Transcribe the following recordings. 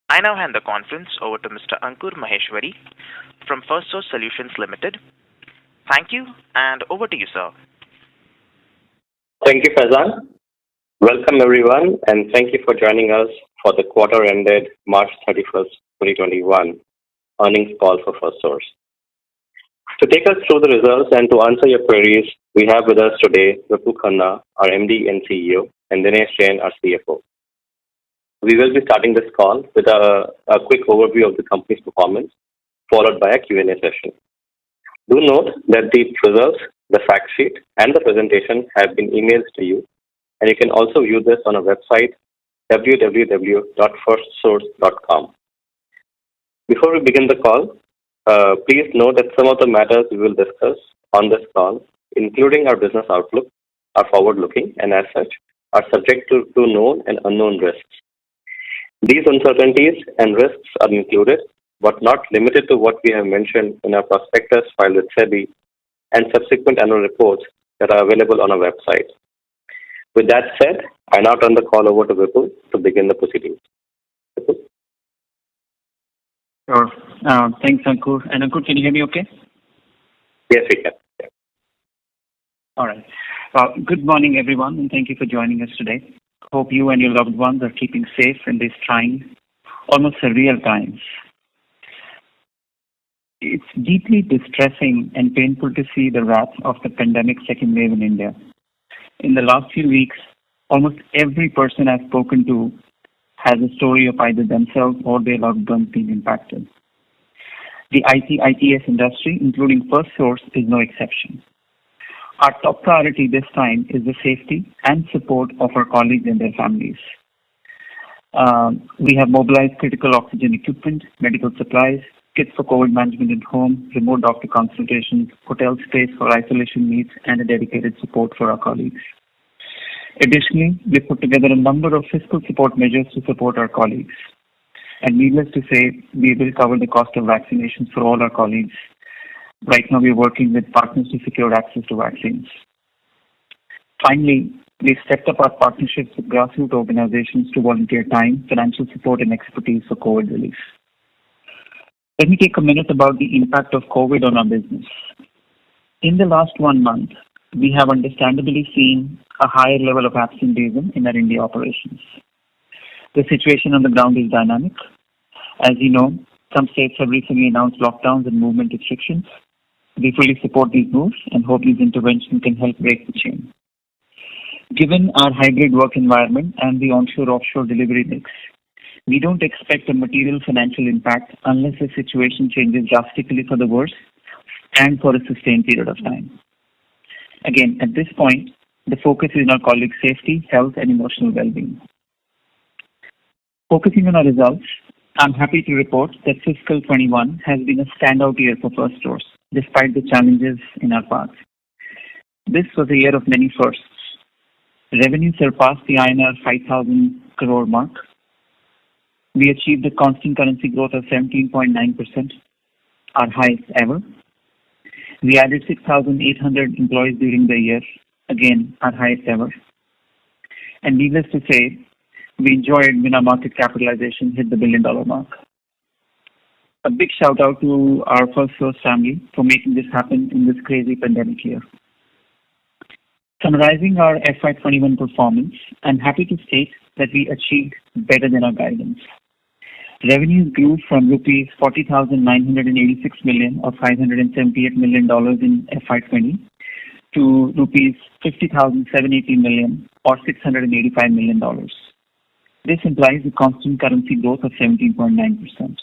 I now hand the conference over to Mr. Ankur Maheshwari from Firstsource Solutions Limited. Thank you, and over to you, sir. Thank you, Faizan. Welcome, everyone, and thank you for joining us for the quarter ended March 31st, 2021 earnings call for Firstsource. To take us through the results and to answer your queries, we have with us today Vipul Khanna, our MD and CEO, and Dinesh Jain, our CFO. We will be starting this call with a quick overview of the company's performance, followed by a Q&A session. Do note that the results, the fact sheet, and the presentation have been emailed to you, and you can also view this on our website, www.firstsource.com. Before we begin the call, please note that some of the matters we will discuss on this call, including our business outlook, are forward-looking and as such are subject to known and unknown risks. These uncertainties and risks are included, but not limited to what we have mentioned in our prospectus filed with SEBI and subsequent annual reports that are available on our website. With that said, I now turn the call over to Vipul to begin the proceedings. Vipul? Sure. Thanks, Ankur. And Ankur, can you hear me okay? Yes, we can. Yeah. All right. Good morning, everyone, and thank you for joining us today. Hope you and your loved ones are keeping safe in these trying, almost surreal times. It's deeply distressing and painful to see the wrath of the pandemic second wave in India. In the last few weeks, almost every person I've spoken to has a story of either themselves or their loved ones being impacted. The ITS industry, including Firstsource, is no exception. Our top priority this time is the safety and support of our colleagues and their families. We have mobilized critical oxygen equipment, medical supplies, kits for COVID management at home, remote doctor consultations, hotel stays for isolation needs, and a dedicated support for our colleagues. Additionally, we put together a number of fiscal support measures to support our colleagues. And needless to say, we will cover the cost of vaccinations for all our colleagues. Right now, we are working with partners to secure access to vaccines. Finally, we've stepped up our partnerships with grassroots organizations to volunteer time, financial support, and expertise for COVID relief. Let me take a minute about the impact of COVID on our business. In the last 1 month, we have understandably seen a higher level of absenteeism in our India operations. The situation on the ground is dynamic. As you know, some states have recently announced lockdowns and movement restrictions. We fully support these moves and hope these interventions can help break the chain. Given our hybrid work environment and the onshore-offshore delivery mix, we don't expect a material financial impact unless the situation changes drastically for the worse and for a sustained period of time. Again, at this point, the focus is on our colleagues' safety, health, and emotional well-being. Focusing on our results, I'm happy to report that fiscal 21 has been a standout year for Firstsource, despite the challenges in our path. This was a year of many firsts. Revenue surpassed the INR 5,000 crore mark. We achieved a constant currency growth of 17.9%, our highest ever. We added 6,800 employees during the year, again, our highest ever. And needless to say, we enjoyed when our market capitalization hit the $1 billion mark. A big shout out to our Firstsource family for making this happen in this crazy pandemic year. Summarizing our FY21 performance, I'm happy to state that we achieved better than our guidance. Revenues grew from rupees 40,986 million or $578 million in FY20 to rupees 50,780 million or $685 million. This implies a constant currency growth of 17.9%.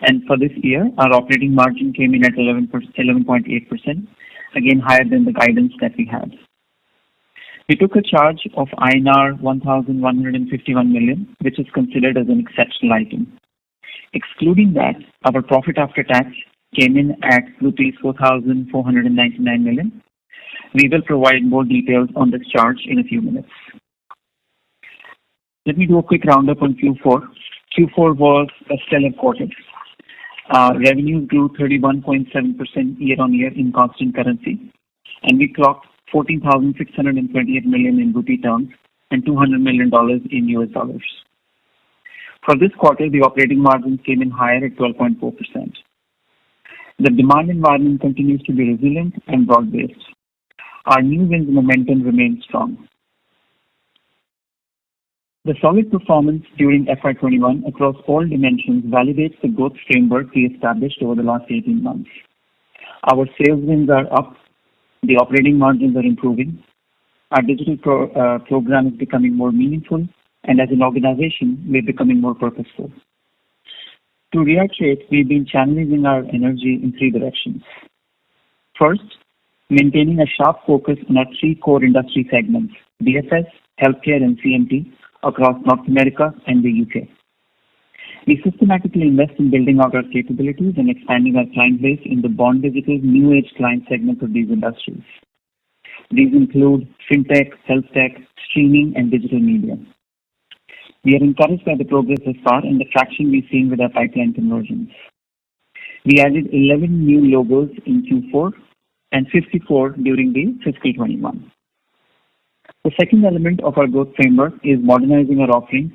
And for this year, our operating margin came in at 11.8%, again higher than the guidance that we had. We took a charge of INR 1,151 million, which is considered as an exceptional item. Excluding that, our profit after tax came in at rupees 4,499 million. We will provide more details on this charge in a few minutes. Let me do a quick roundup on Q4. Q4 was a stellar quarter. Revenues grew 31.7% year-on-year in constant currency, and we clocked 14,628 million in rupee terms and $200 million in US dollars. For this quarter, the operating margin came in higher at 12.4%. The demand environment continues to be resilient and broad-based. Our new wins momentum remains strong. The solid performance during FY21 across all dimensions validates the growth framework we established over the last 18 months. Our sales wins are up, the operating margins are improving, our digital program is becoming more meaningful, and as an organization, we're becoming more purposeful. To reiterate, we've been channeling our energy in three directions. First, maintaining a sharp focus on our three core industry segments, BFS, healthcare, and CMT, across North America and the UK. We systematically invest in building out our capabilities and expanding our client base in the born digital new age client segments of these industries. These include fintech, health tech, streaming, and digital media. We are encouraged by the progress thus far and the traction we've seen with our pipeline conversions. We added 11 new logos in Q4 and 54 during the fiscal 21. The second element of our growth framework is modernizing our offerings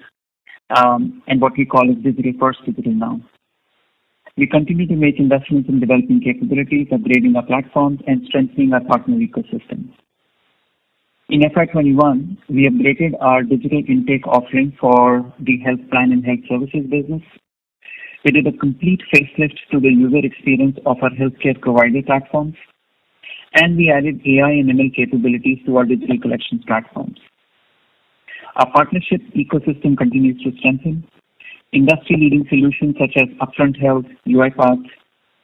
and what we call as digital first, digital now. We continue to make investments in developing capabilities, upgrading our platforms, and strengthening our partner ecosystem. In FY21, we upgraded our digital intake offering for the health plan and health services business. We did a complete facelift to the user experience of our healthcare provider platforms, and we added AI and ML capabilities to our digital collections platforms. Our partnership ecosystem continues to strengthen. Industry-leading solutions such as Upfront Health, UiPath,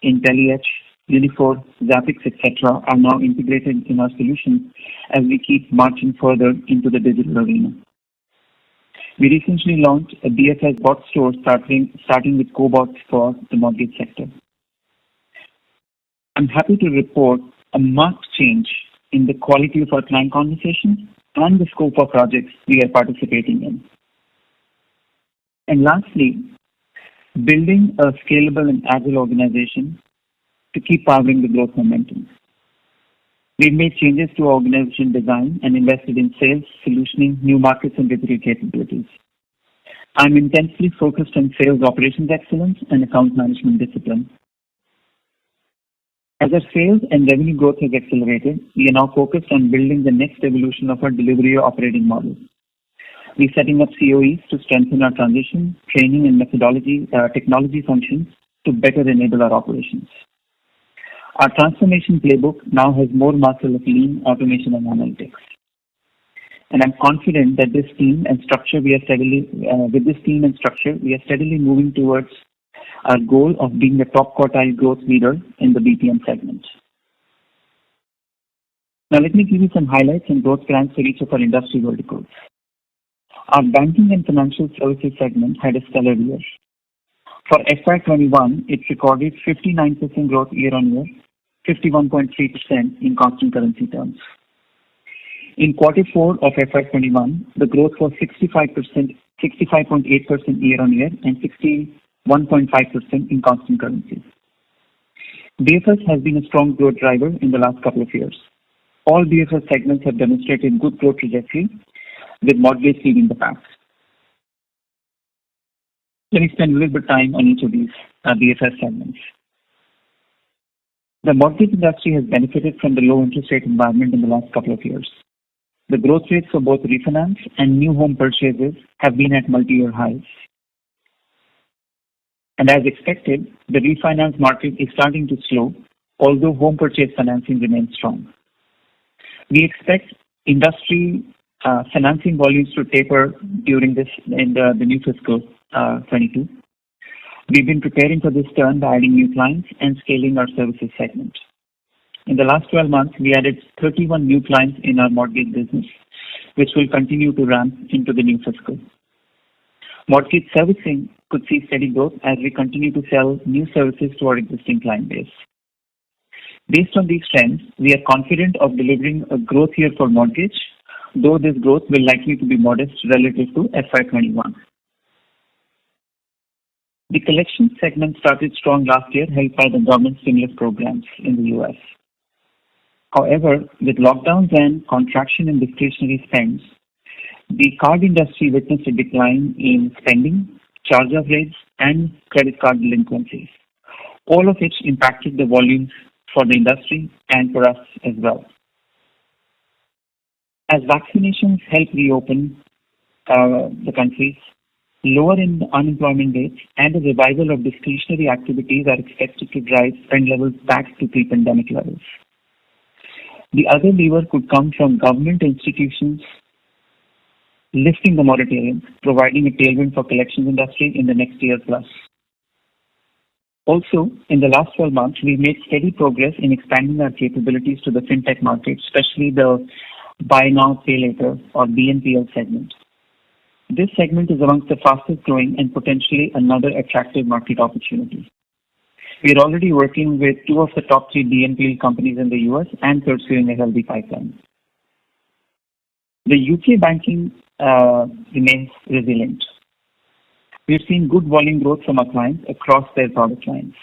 IntelliEdge, Unifor, Zappix, etc. are now integrated in our solutions as we keep marching further into the digital arena. We recently launched a BFS bot store starting with cobots for the mortgage sector. I'm happy to report a marked change in the quality of our client conversations and the scope of projects we are participating in. And lastly, building a scalable and agile organization to keep powering the growth momentum. We've made changes to our organization design and invested in sales, solutioning, new markets, and digital capabilities. I'm intensely focused on sales operations excellence and account management discipline. As our sales and revenue growth has accelerated, we are now focused on building the next evolution of our delivery operating model. We're setting up COEs to strengthen our transition, training, and technology functions to better enable our operations. Our transformation playbook now has more muscle of lean, automation, and analytics. And I'm confident that with this team and structure, we are steadily moving towards our goal of being the top quartile growth leader in the BPM segment. Now let me give you some highlights and growth plans for each of our industry verticals. Our banking and financial services segment had a stellar year. For FY21, it recorded 59% growth year-on-year, 51.3% in constant currency terms. In Q4 of FY21, the growth was 65.8% year-on-year and 61.5% in constant currency. BFS has been a strong growth driver in the last couple of years. All BFS segments have demonstrated good growth trajectory, with mortgage leading the path. Let me spend a little bit of time on each of these BFS segments. The mortgage industry has benefited from the low interest rate environment in the last couple of years. The growth rates for both refinance and new home purchases have been at multi-year highs. And as expected, the refinance market is starting to slow, although home purchase financing remains strong. We expect industry financing volumes to taper during the new fiscal 22. We've been preparing for this turn by adding new clients and scaling our services segment. In the last 12 months, we added 31 new clients in our mortgage business, which will continue to ramp into the new fiscal. Mortgage servicing could see steady growth as we continue to sell new services to our existing client base. Based on these trends, we are confident of delivering a growth year for mortgage, though this growth will likely to be modest relative to FY21. The collections segment started strong last year, helped by the government stimulus programs in the US. However, with lockdowns and contraction in discretionary spends, the card industry witnessed a decline in spending charge-off rates, and credit card delinquencies, all of which impacted the volumes for the industry and for us as well. As vaccinations help reopen the countries, lower in unemployment rates and a revival of discretionary activities are expected to drive spend levels back to pre-pandemic levels. The other lever could come from government institutions lifting the moratorium, providing a tailwind for collections industry in the next year plus. Also, in the last 12 months, we've made steady progress in expanding our capabilities to the fintech market, especially the Buy Now, Pay Later or BNPL segment. This segment is amongst the fastest growing and potentially another attractive market opportunity. We are already working with 2 of the top 3 BNPL companies in the US and pursuing a healthy pipeline. The UK banking remains resilient. We've seen good volume growth from our clients across their product lines.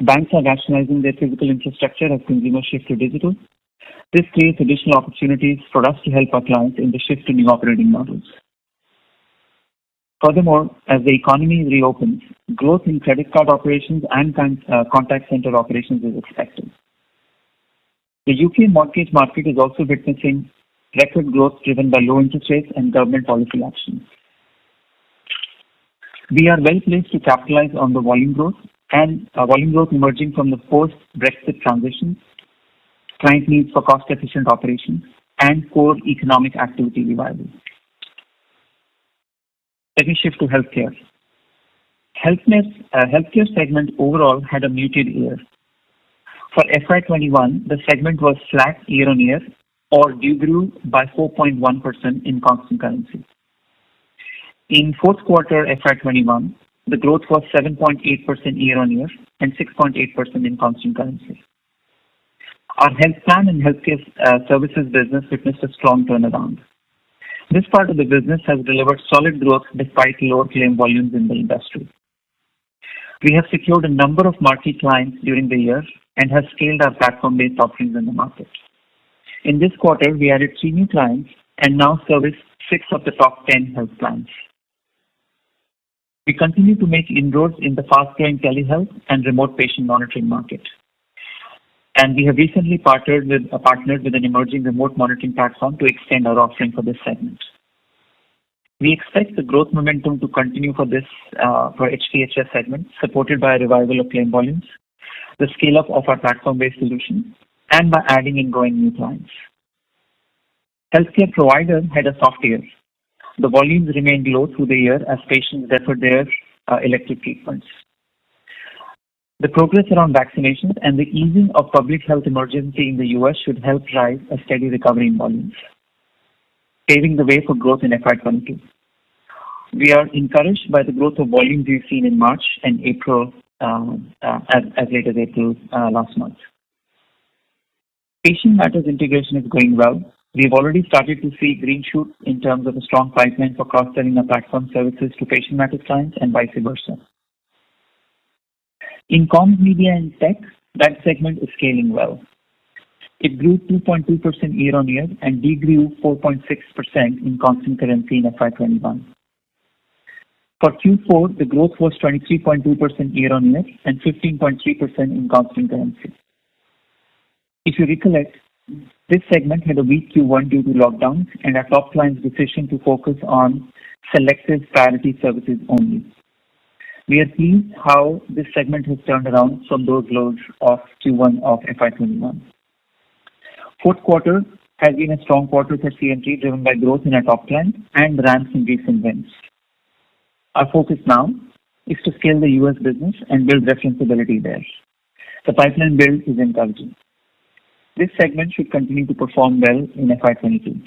Banks are rationalizing their physical infrastructure as consumers shift to digital. This creates additional opportunities for us to help our clients in the shift to new operating models. Furthermore, as the economy reopens, growth in credit card operations and contact center operations is expected. The UK mortgage market is also witnessing record growth driven by low interest rates and government policy actions. We are well placed to capitalize on the volume growth emerging from the post-Brexit transition, client needs for cost-efficient operations, and core economic activity revival. Let me shift to healthcare. Healthcare segment overall had a muted year. For FY21, the segment was flat year-on-year or degrew by 4.1% in constant currency. In fourth quarter FY21, the growth was 7.8% year-on-year and 6.8% in constant currency. Our health plan and healthcare services business witnessed a strong turnaround. This part of the business has delivered solid growth despite lower claim volumes in the industry. We have secured a number of marquee clients during the year and have scaled our platform-based offerings in the market. In this quarter, we added 3 new clients and now service 6 of the top 10 health plans. We continue to make inroads in the fast-growing telehealth and remote patient monitoring market. And we have recently partnered with an emerging remote monitoring platform to extend our offering for this segment. We expect the growth momentum to continue for HPHS segment, supported by a revival of claim volumes, the scale-up of our platform-based solutions, and by adding and growing new clients. Healthcare providers had a soft year. The volumes remained low through the year as patients deferred their elective treatments. The progress around vaccinations and the easing of public health emergency in the US should help drive a steady recovery in volumes, paving the way for growth in FY22. We are encouraged by the growth of volumes we've seen in March and April, as late as April last month. Patient Matters integration is going well. We've already started to see green shoots in terms of a strong pipeline for cross-selling our platform services to Patient Matters clients and vice versa. In comms, media, and tech, that segment is scaling well. It grew 2.2% year-on-year and degrew 4.6% in constant currency in FY21. For Q4, the growth was 23.2% year-on-year and 15.3% in constant currency. If you recollect, this segment had a weak Q1 due to lockdowns and our top client's decision to focus on selective priority services only. We are pleased how this segment has turned around from those lows of Q1 of FY21. Fourth quarter has been a strong quarter for CMT, driven by growth in our top client and ramps in recent wins. Our focus now is to scale the US business and build referenceability there. The pipeline build is encouraging. This segment should continue to perform well in FY22.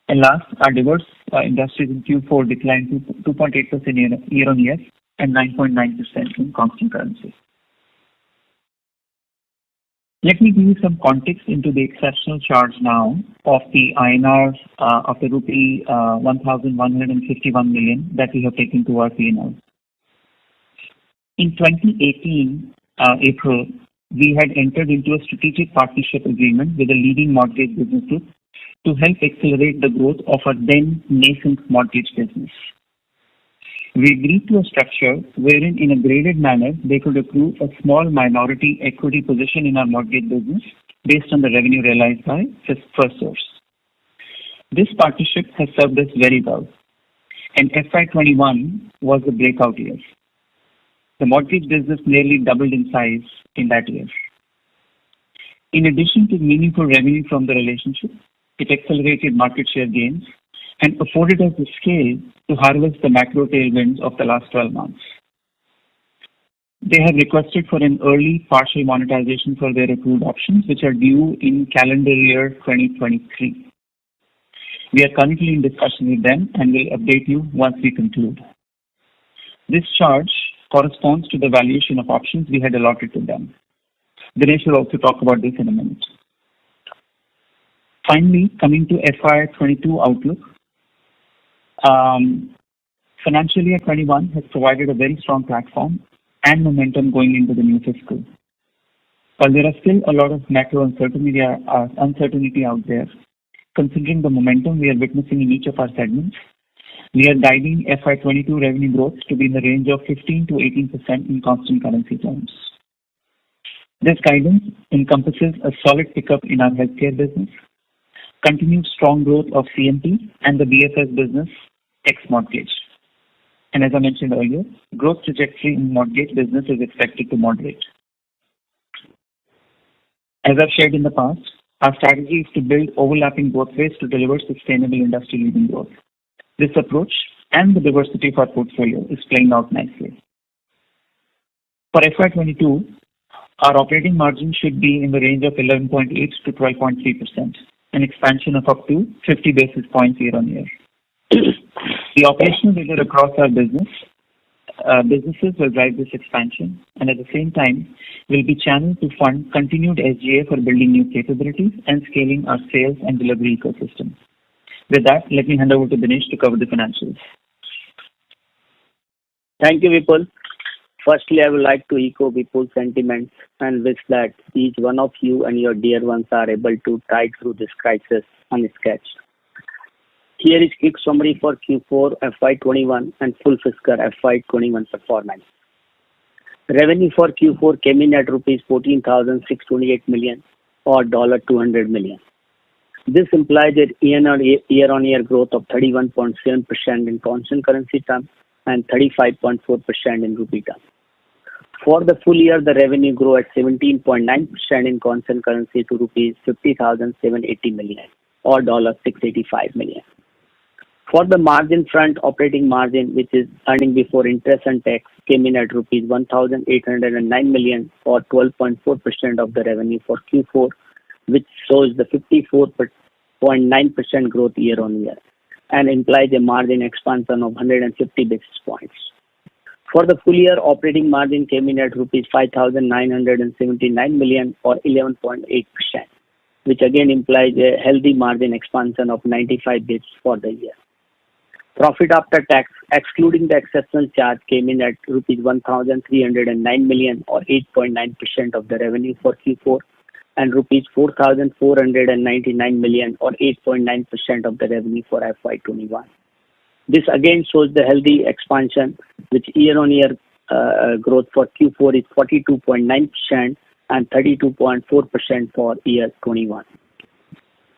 And last, our diverse industries in Q4 declined to 2.8% year-on-year and 9.9% in constant currency. Let me give you some context into the exceptional charge now of the INR of the rupee 1,151 million that we have taken to our P&L. In 2018, April, we had entered into a strategic partnership agreement with a leading mortgage business group to help accelerate the growth of our then nascent mortgage business. We agreed to a structure wherein in a graded manner they could accrue a small minority equity position in our mortgage business based on the revenue realized by Firstsource. This partnership has served us very well, and FY21 was the breakout year. The mortgage business nearly doubled in size in that year. In addition to meaningful revenue from the relationship, it accelerated market share gains and afforded us the scale to harvest the macro tailwinds of the last 12 months. They have requested for an early partial monetization for their accrued options, which are due in calendar year 2023. We are currently in discussion with them and will update you once we conclude. This charge corresponds to the valuation of options we had allotted to them. Dinesh will also talk about this in a minute. Finally, coming to FY22 outlook, financial year 21 has provided a very strong platform and momentum going into the new fiscal. While there are still a lot of macro uncertainty out there, considering the momentum we are witnessing in each of our segments, we are guiding FY22 revenue growth to be in the range of 15 to 18% in constant currency terms. This guidance encompasses a solid pickup in our healthcare business, continued strong growth of CMT and the BFS business ex-mortgage. And as I mentioned earlier, growth trajectory in mortgage business is expected to moderate. As I've shared in the past, our strategy is to build overlapping growth rates to deliver sustainable industry-leading growth. This approach and the diversity of our portfolio is playing out nicely. For FY22, our operating margin should be in the range of 11.8 to 12.3%, an expansion of up to 50 basis points year on year. The operational rigor across our businesses will drive this expansion, and at the same time will be channeled to fund continued SGA for building new capabilities and scaling our sales and delivery ecosystem. With that, let me hand over to Dinesh to cover the financials. Thank you, Vipul. Firstly, I would like to echo Vipul's sentiments and wish that each one of you and your dear ones are able to tide through this crisis unscathed. Here is a quick summary for Q4 FY21 and full fiscal FY21 performance. Revenue for Q4 came in at rupees 14,628 million or $200 million. This implies a year-on-year growth of 31.7% in constant currency terms and 35.4% in rupee terms. For the full year, the revenue grew at 17.9% in constant currency to rupees 50,780 million or $685 million. For the margin front, operating margin, which is earning before interest and tax, came in at rupees 1,809 million or 12.4% of the revenue for Q4, which shows the 54.9% growth year on year and implies a margin expansion of 150 basis points. For the full year, operating margin came in at rupees 5,979 million or 11.8%, which again implies a healthy margin expansion of 95 basis points for the year. Profit after tax, excluding the exceptional charge, came in at rupees 1,309 million or 8.9% of the revenue for Q4 and rupees 4,499 million or 8.9% of the revenue for FY21. This again shows the healthy expansion, which year-on-year growth for Q4 is 42.9% and 32.4% for year 21.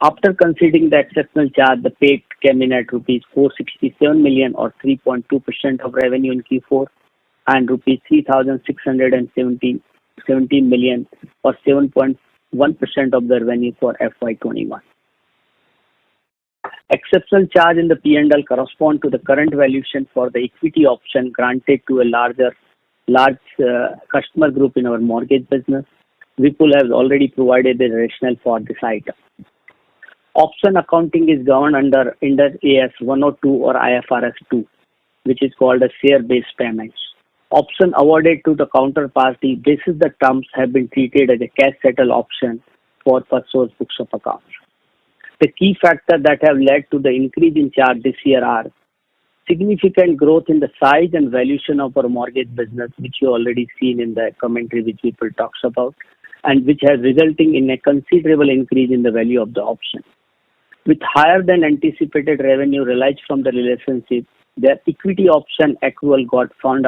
After considering the exceptional charge, the PAT came in at rupees 467 million or 3.2% of revenue in Q4 and rupees 3,670 million or 7.1% of the revenue for FY21. Exceptional charge in the P&L correspond to the current valuation for the equity option granted to a large customer group in our mortgage business. Vipul has already provided the rationale for this item. Option accounting is governed under AS 102 or IFRS 2, which is called a share-based payments. Option awarded to the counterparty basis the terms have been treated as a cash settle option for Firstsource books of accounts. The key factors that have led to the increase in charge this year are significant growth in the size and valuation of our mortgage business, which you already seen in the commentary which people talks about, and which has resulting in a considerable increase in the value of the option. With higher than anticipated revenue realized from the relationship, Their equity option accrual got firmed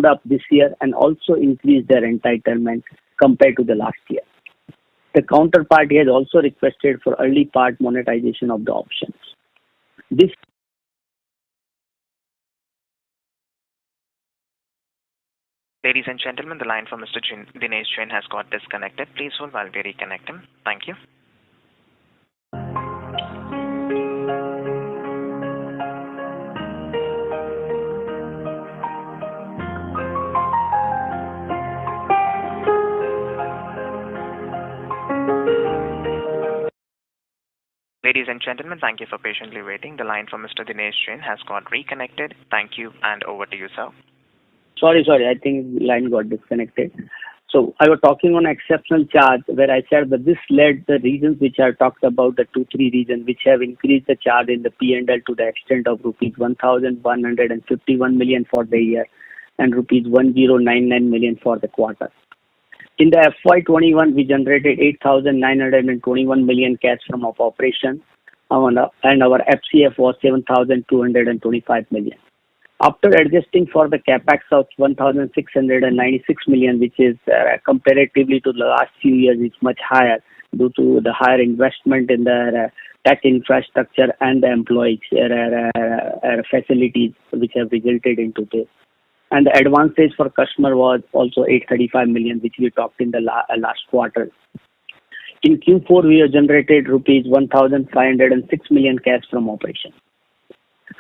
up this year and also increased their entitlement compared to the last year. The counterparty has also requested for early part monetization of the options. This Ladies and gentlemen, the line from Mr. Dinesh Jain has got disconnected. Please hold while we reconnect him. Thank you. Ladies and gentlemen, thank you for patiently waiting. The line from Mr. Dinesh Jain has got reconnected. Thank you, and over to you, sir. Sorry, I think the line got disconnected. So I was talking on exceptional charge where I said that this led the reasons which I talked about, the 2-3 reasons which have increased the charge in the P&L to the extent of rupees 1,151 million for the year and rupees 1,099 million for the quarter. In the FY21, we generated 8,921 million cash from our operations and our FCF was 7,225 million. After adjusting for the capex of 1,696 million, which is comparatively to the last few years, is much higher due to the higher investment in the tech infrastructure and the employee facilities, which have resulted into this. And the advances for customer was also 835 million, which we talked in the last quarter. In Q4, we have generated rupees 1,506 million cash from operations.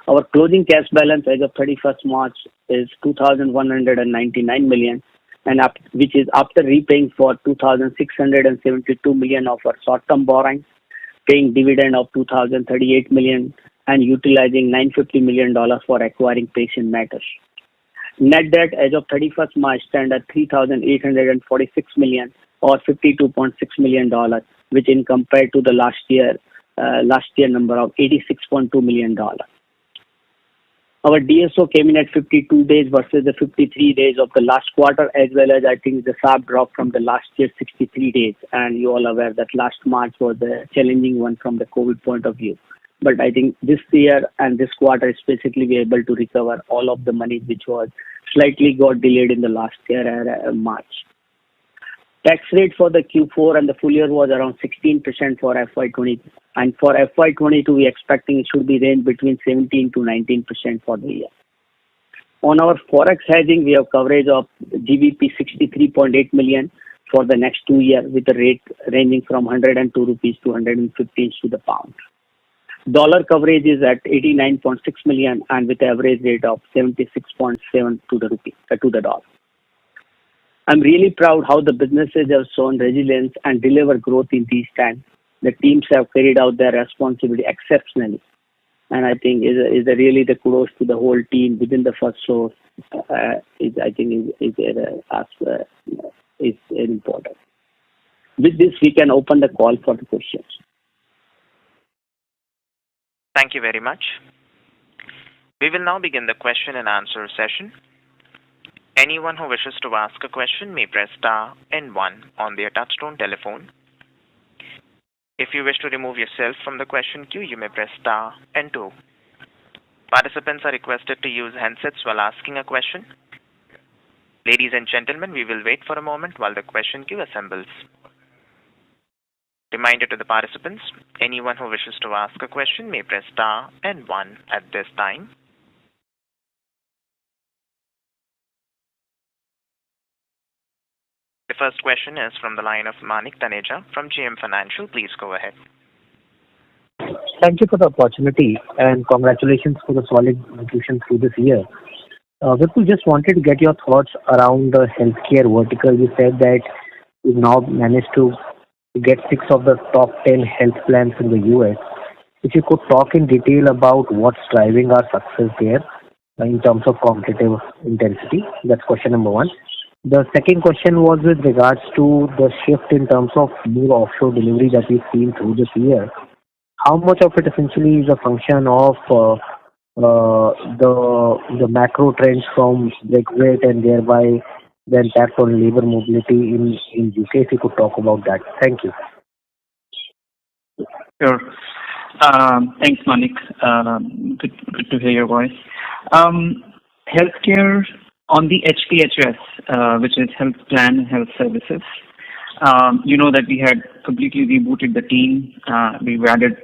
Our closing cash balance as of 31st March is 2,199 million, and which is after repaying for 2,672 million of our short-term borrowings, paying dividend of 2,038 million, and utilizing $950 million for acquiring patient matters. Net debt as of 31st March stand at 3,846 million or $52.6 million, which in compared to the last year number of $86.2 million. Our DSO came in at 52 days versus the 53 days of the last quarter, as well as I think the sharp drop from the last year 63 days. And you all aware that last March was a challenging one from the COVID point of view. But I think this year and this quarter especially we are able to recover all of the money which was slightly got delayed in the last year, March. Tax rate for the Q4 and the full year was around 16% for FY20, and for FY22 we expecting it should be range between 17 to 19% for the year. On our forex hedging, we have coverage of GBP 63.8 million for the next 2 years with a rate ranging from 102 rupees to 115 to the pound. Dollar coverage is at 89.6 million and with average rate of 76.7 to the dollar. I'm really proud how the businesses have shown resilience and deliver growth in these times. The teams have carried out their responsibility exceptionally, and I think is really the kudos to the whole team within the Firstsource. Is important. With this, we can open the call for the questions. Thank you very much. We will now begin the question and answer session. Anyone who wishes to ask a question may press star and 1 on their touchtone telephone. If you wish to remove yourself from the question queue, you may press star and 2. Participants are requested to use handsets while asking a question. Ladies and gentlemen, we will wait for a moment while the question queue assembles. Reminder to the participants, anyone who wishes to ask a question may press star and 1 at this time. The first question is from the line of Manik Taneja from JM Financial. Please go ahead. Thank you for the opportunity and congratulations for the solid execution through this year. Vipul, just wanted to get your thoughts around the healthcare vertical. You said that you've now managed to get 6 of the top 10 health plans in the US. If you could talk in detail about what's driving our success there in terms of competitive intensity. That's question number 1. The second question was with regards to the shift in terms of more offshore delivery that we've seen through this year. How much of it essentially is a function of the macro trends from Brexit and thereby the impact on labor mobility in UK? If you could talk about that. Thank you. Sure. Thanks, Manik. Good to hear your voice. Healthcare on the HPHS, which is Health Plan and Health Services. You know that we had completely rebooted the team. We've added,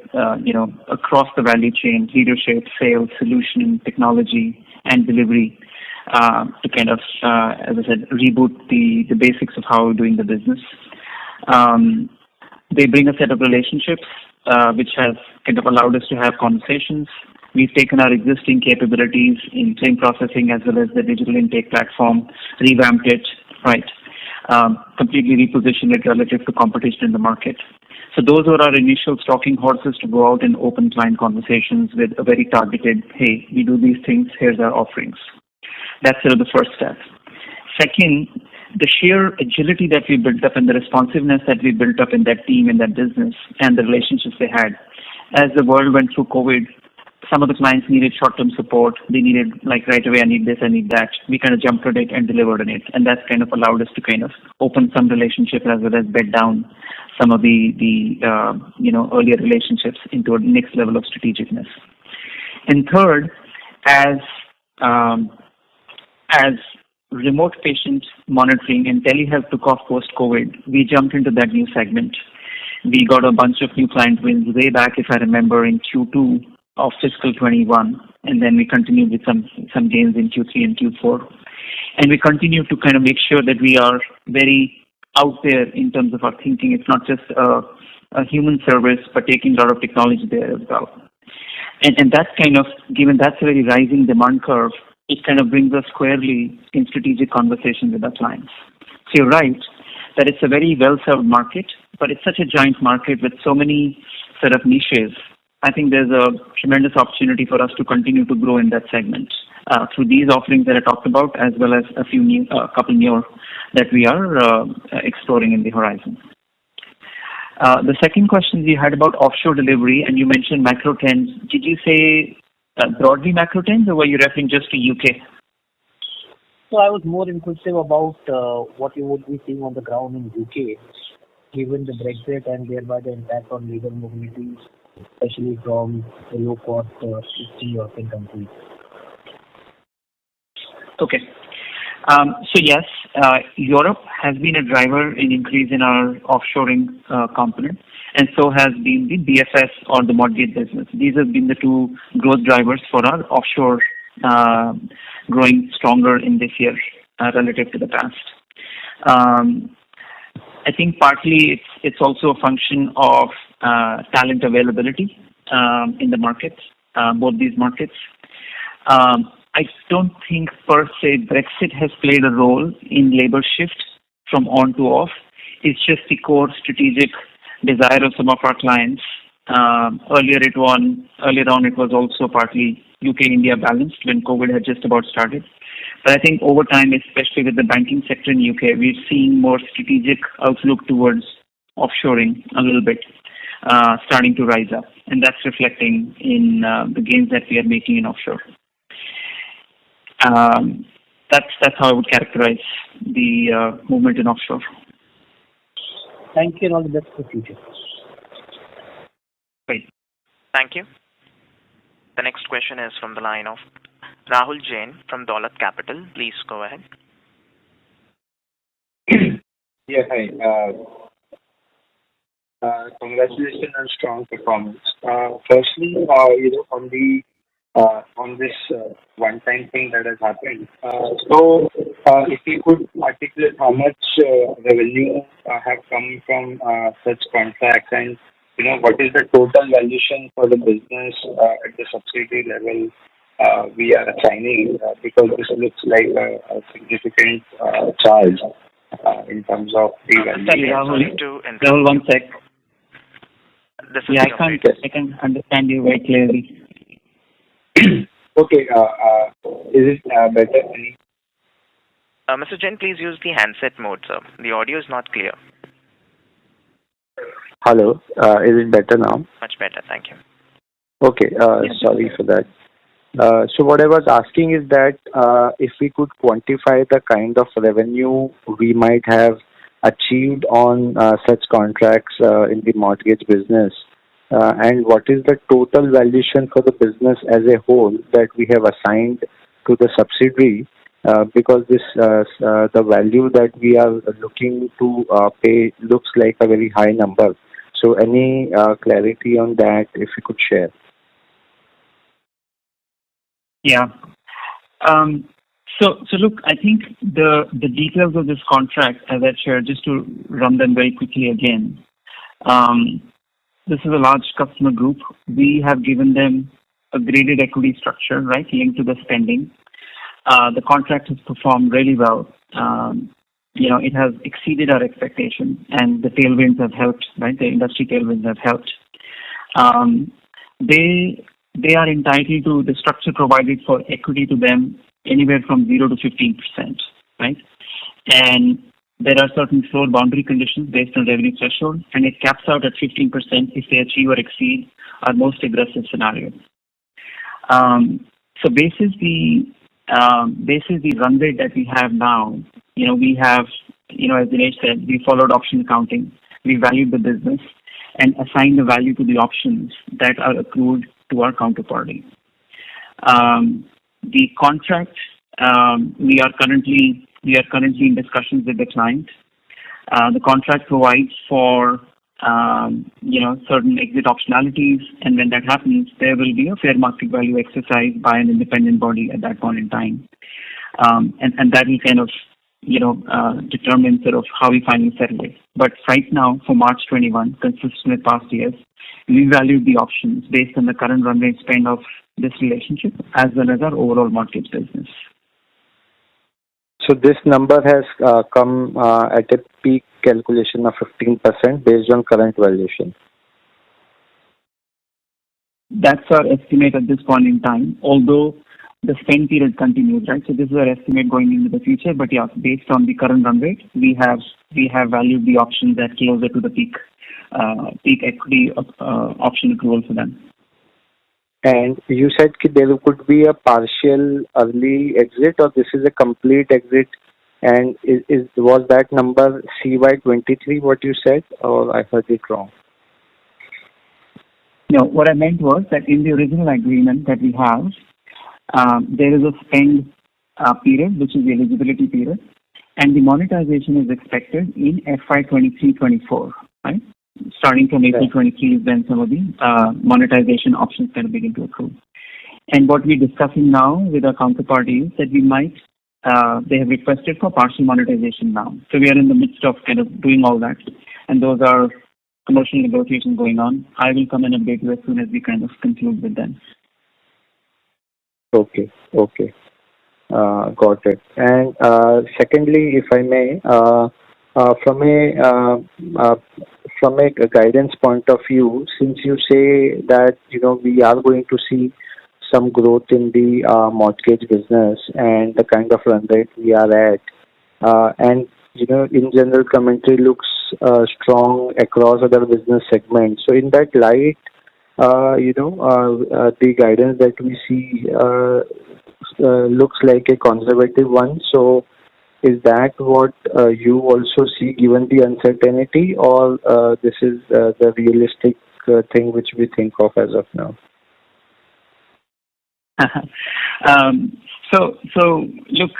across the value chain, leadership, sales, solution, technology, and delivery to kind of, as I said, reboot the basics of how we're doing the business. They bring a set of relationships which has kind of allowed us to have conversations. We've taken our existing capabilities in claim processing as well as the digital intake platform, revamped it, right? Completely repositioned it relative to competition in the market. So those were our initial stalking horses to go out and open client conversations with a very targeted, hey, we do these things, here's our offerings. That's sort of the first step. Second, the sheer agility that we built up and the responsiveness that we built up in that team, in that business, and the relationships they had. As the world went through COVID, some of the clients needed short-term support. They needed, like, right away, I need this, I need that. We kind of jumped on it and delivered on it. And that's kind of allowed us to kind of open some relationships as well as bed down some of the earlier relationships into a next level of strategicness. And third, as remote patient monitoring and telehealth took off post-COVID, we jumped into that new segment. We got a bunch of new client wins way back, if I remember, in Q2 of fiscal 21, and then we continued with some gains in Q3 and Q4. And we continue to kind of make sure that we are very out there in terms of our thinking. It's not just a human service, but taking a lot of technology there as well. And that's kind of, given that's a very rising demand curve, it kind of brings us squarely in strategic conversation with our clients. So you're right that it's a very well-served market, but it's such a giant market with so many sort of niches. I think there's a tremendous opportunity for us to continue to grow in that segment through these offerings that I talked about, as well as a couple more that we are exploring in the horizon. The second question you had about offshore delivery, and you mentioned macro trends. Did you say broadly macro trends, or were you referring just to UK? So I was more inquisitive about what you would be seeing on the ground in UK, given the Brexit and thereby the impact on labor mobility, especially from the low-cost Eastern European countries. Okay. So yes, Europe has been a driver in increase in our offshoring component, and so has been the BFS or the mortgage business. These have been the two growth drivers for our offshore growing stronger in this year relative to the past. I think partly it's also a function of talent availability in the markets, both these markets. I don't think per se Brexit has played a role in labor shift from on to off. It's just the core strategic desire of some of our clients. Earlier on it was also partly UK-India balanced when COVID had just about started. But I think over time, especially with the banking sector in UK, we've seen more strategic outlook towards offshoring a little bit, starting to rise up. And that's reflecting in the gains that we are making in offshore. That's how I would characterize the movement in offshore. Thank you and all the best for the future. Great. Thank you. The next question is from the line of Rahul Jain from Dolat Capital. Please go ahead. Yeah, hi. Congratulations on strong performance. Firstly, on this one-time thing that has happened. So, if you could articulate how much revenue have come from such contracts, and what is the total valuation for the business at the subsidiary level we are assigning, because this looks like a significant charge in terms of the value. Rahul, one sec. I can understand you very clearly. Okay, is it better? Mr. Jain, please use the handset mode, sir. The audio is not clear. Hello, is it better now? Much better, thank you. Okay, sorry for that. So what I was asking is that if we could quantify the kind of revenue we might have achieved on such contracts in the mortgage business, and what is the total valuation for the business as a whole that we have assigned to the subsidiary, because the value that we are looking to pay looks like a very high number. So any clarity on that, if you could share? Yeah. So look, I think the details of this contract, as I shared, just to run them very quickly again. This is a large customer group. We have given them a graded equity structure, right, linked to the spending. The contract has performed really well. It has exceeded our expectations, and the tailwinds have helped, right? The industry tailwinds have helped. They are entitled to the structure provided for equity to them anywhere from 0 to 15%, right? And there are certain floor boundary conditions based on revenue threshold, and it caps out at 15% if they achieve or exceed our most aggressive scenario. So basis the run rate that we have now, we have, as Dinesh said, we followed option accounting. We valued the business and assigned the value to the options that are accrued to our counterparty. The contract, we are currently in discussions with the client. The contract provides for certain exit optionalities, and when that happens, there will be a fair market value exercise by an independent body at that point in time, and that will kind of determine sort of how we finally settle it. But right now, for March 21, consistent with past years, we valued the options based on the current run rate spend of this relationship as well as our overall mortgage business. So this number has come at a peak calculation of 15% based on current valuation. That's our estimate at this point in time, although the spend period continues, right? So this is our estimate going into the future. But yeah, based on the current run rate, we have valued the options at closer to the peak equity option accrual for them. And you said there could be a partial early exit, or this is a complete exit? And was that number CY23 what you said, or I heard it wrong? No, what I meant was that in the original agreement that we have, there is a spend period, which is the eligibility period, and the monetization is expected in FY23-24, right? Starting from April 23 is when some of the monetization options can begin to accrue. And what we're discussing now with our counterparty is that we might, they have requested for partial monetization now. So we are in the midst of kind of doing all that, and those are commercial negotiations going on. I will come and update you as soon as we kind of conclude with them. Okay. Got it. And secondly, if I may, from a guidance point of view, since you say that we are going to see some growth in the mortgage business and the kind of run rate we are at, and in general commentary looks strong across other business segments. So in that light, the guidance that we see looks like a conservative one. So is that what you also see given the uncertainty, or this is the realistic thing which we think of as of now? So look,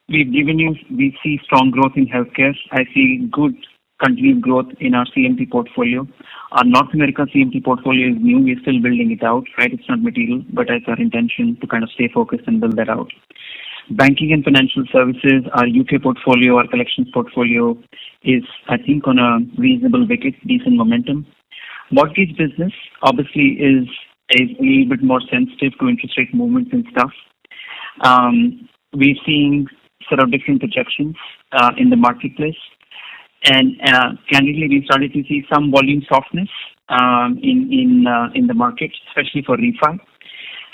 we see strong growth in healthcare. I see good continued growth in our CMT portfolio. Our North America CMT portfolio is new. We're still building it out, right? It's not material, but it's our intention to kind of stay focused and build that out. Banking and financial services, our UK portfolio, our collections portfolio is, I think, on a reasonable wicket, decent momentum. Mortgage business obviously is a little bit more sensitive to interest rate movements and stuff. We're seeing sort of different projections in the marketplace. And candidly, we started to see some volume softness in the market, especially for refi.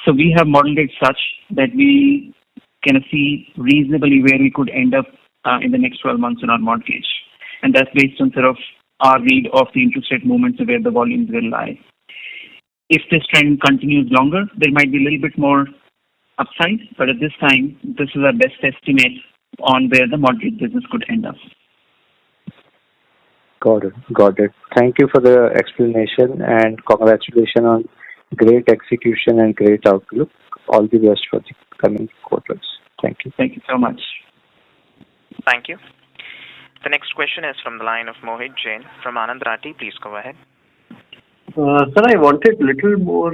So we have modeled it such that we can see reasonably where we could end up in the next 12 months on our mortgage. And that's based on sort of our read of the interest rate movements of where the volumes will lie. If this trend continues longer, there might be a little bit more upside, but at this time, this is our best estimate on where the mortgage business could end up. Got it. Got it. Thank you for the explanation and congratulations on great execution and great outlook. All the best for the coming quarters. Thank you. Thank you so much. Thank you. The next question is from the line of Mohit Jain from Anand Rathi. Please go ahead. Sir, I wanted little more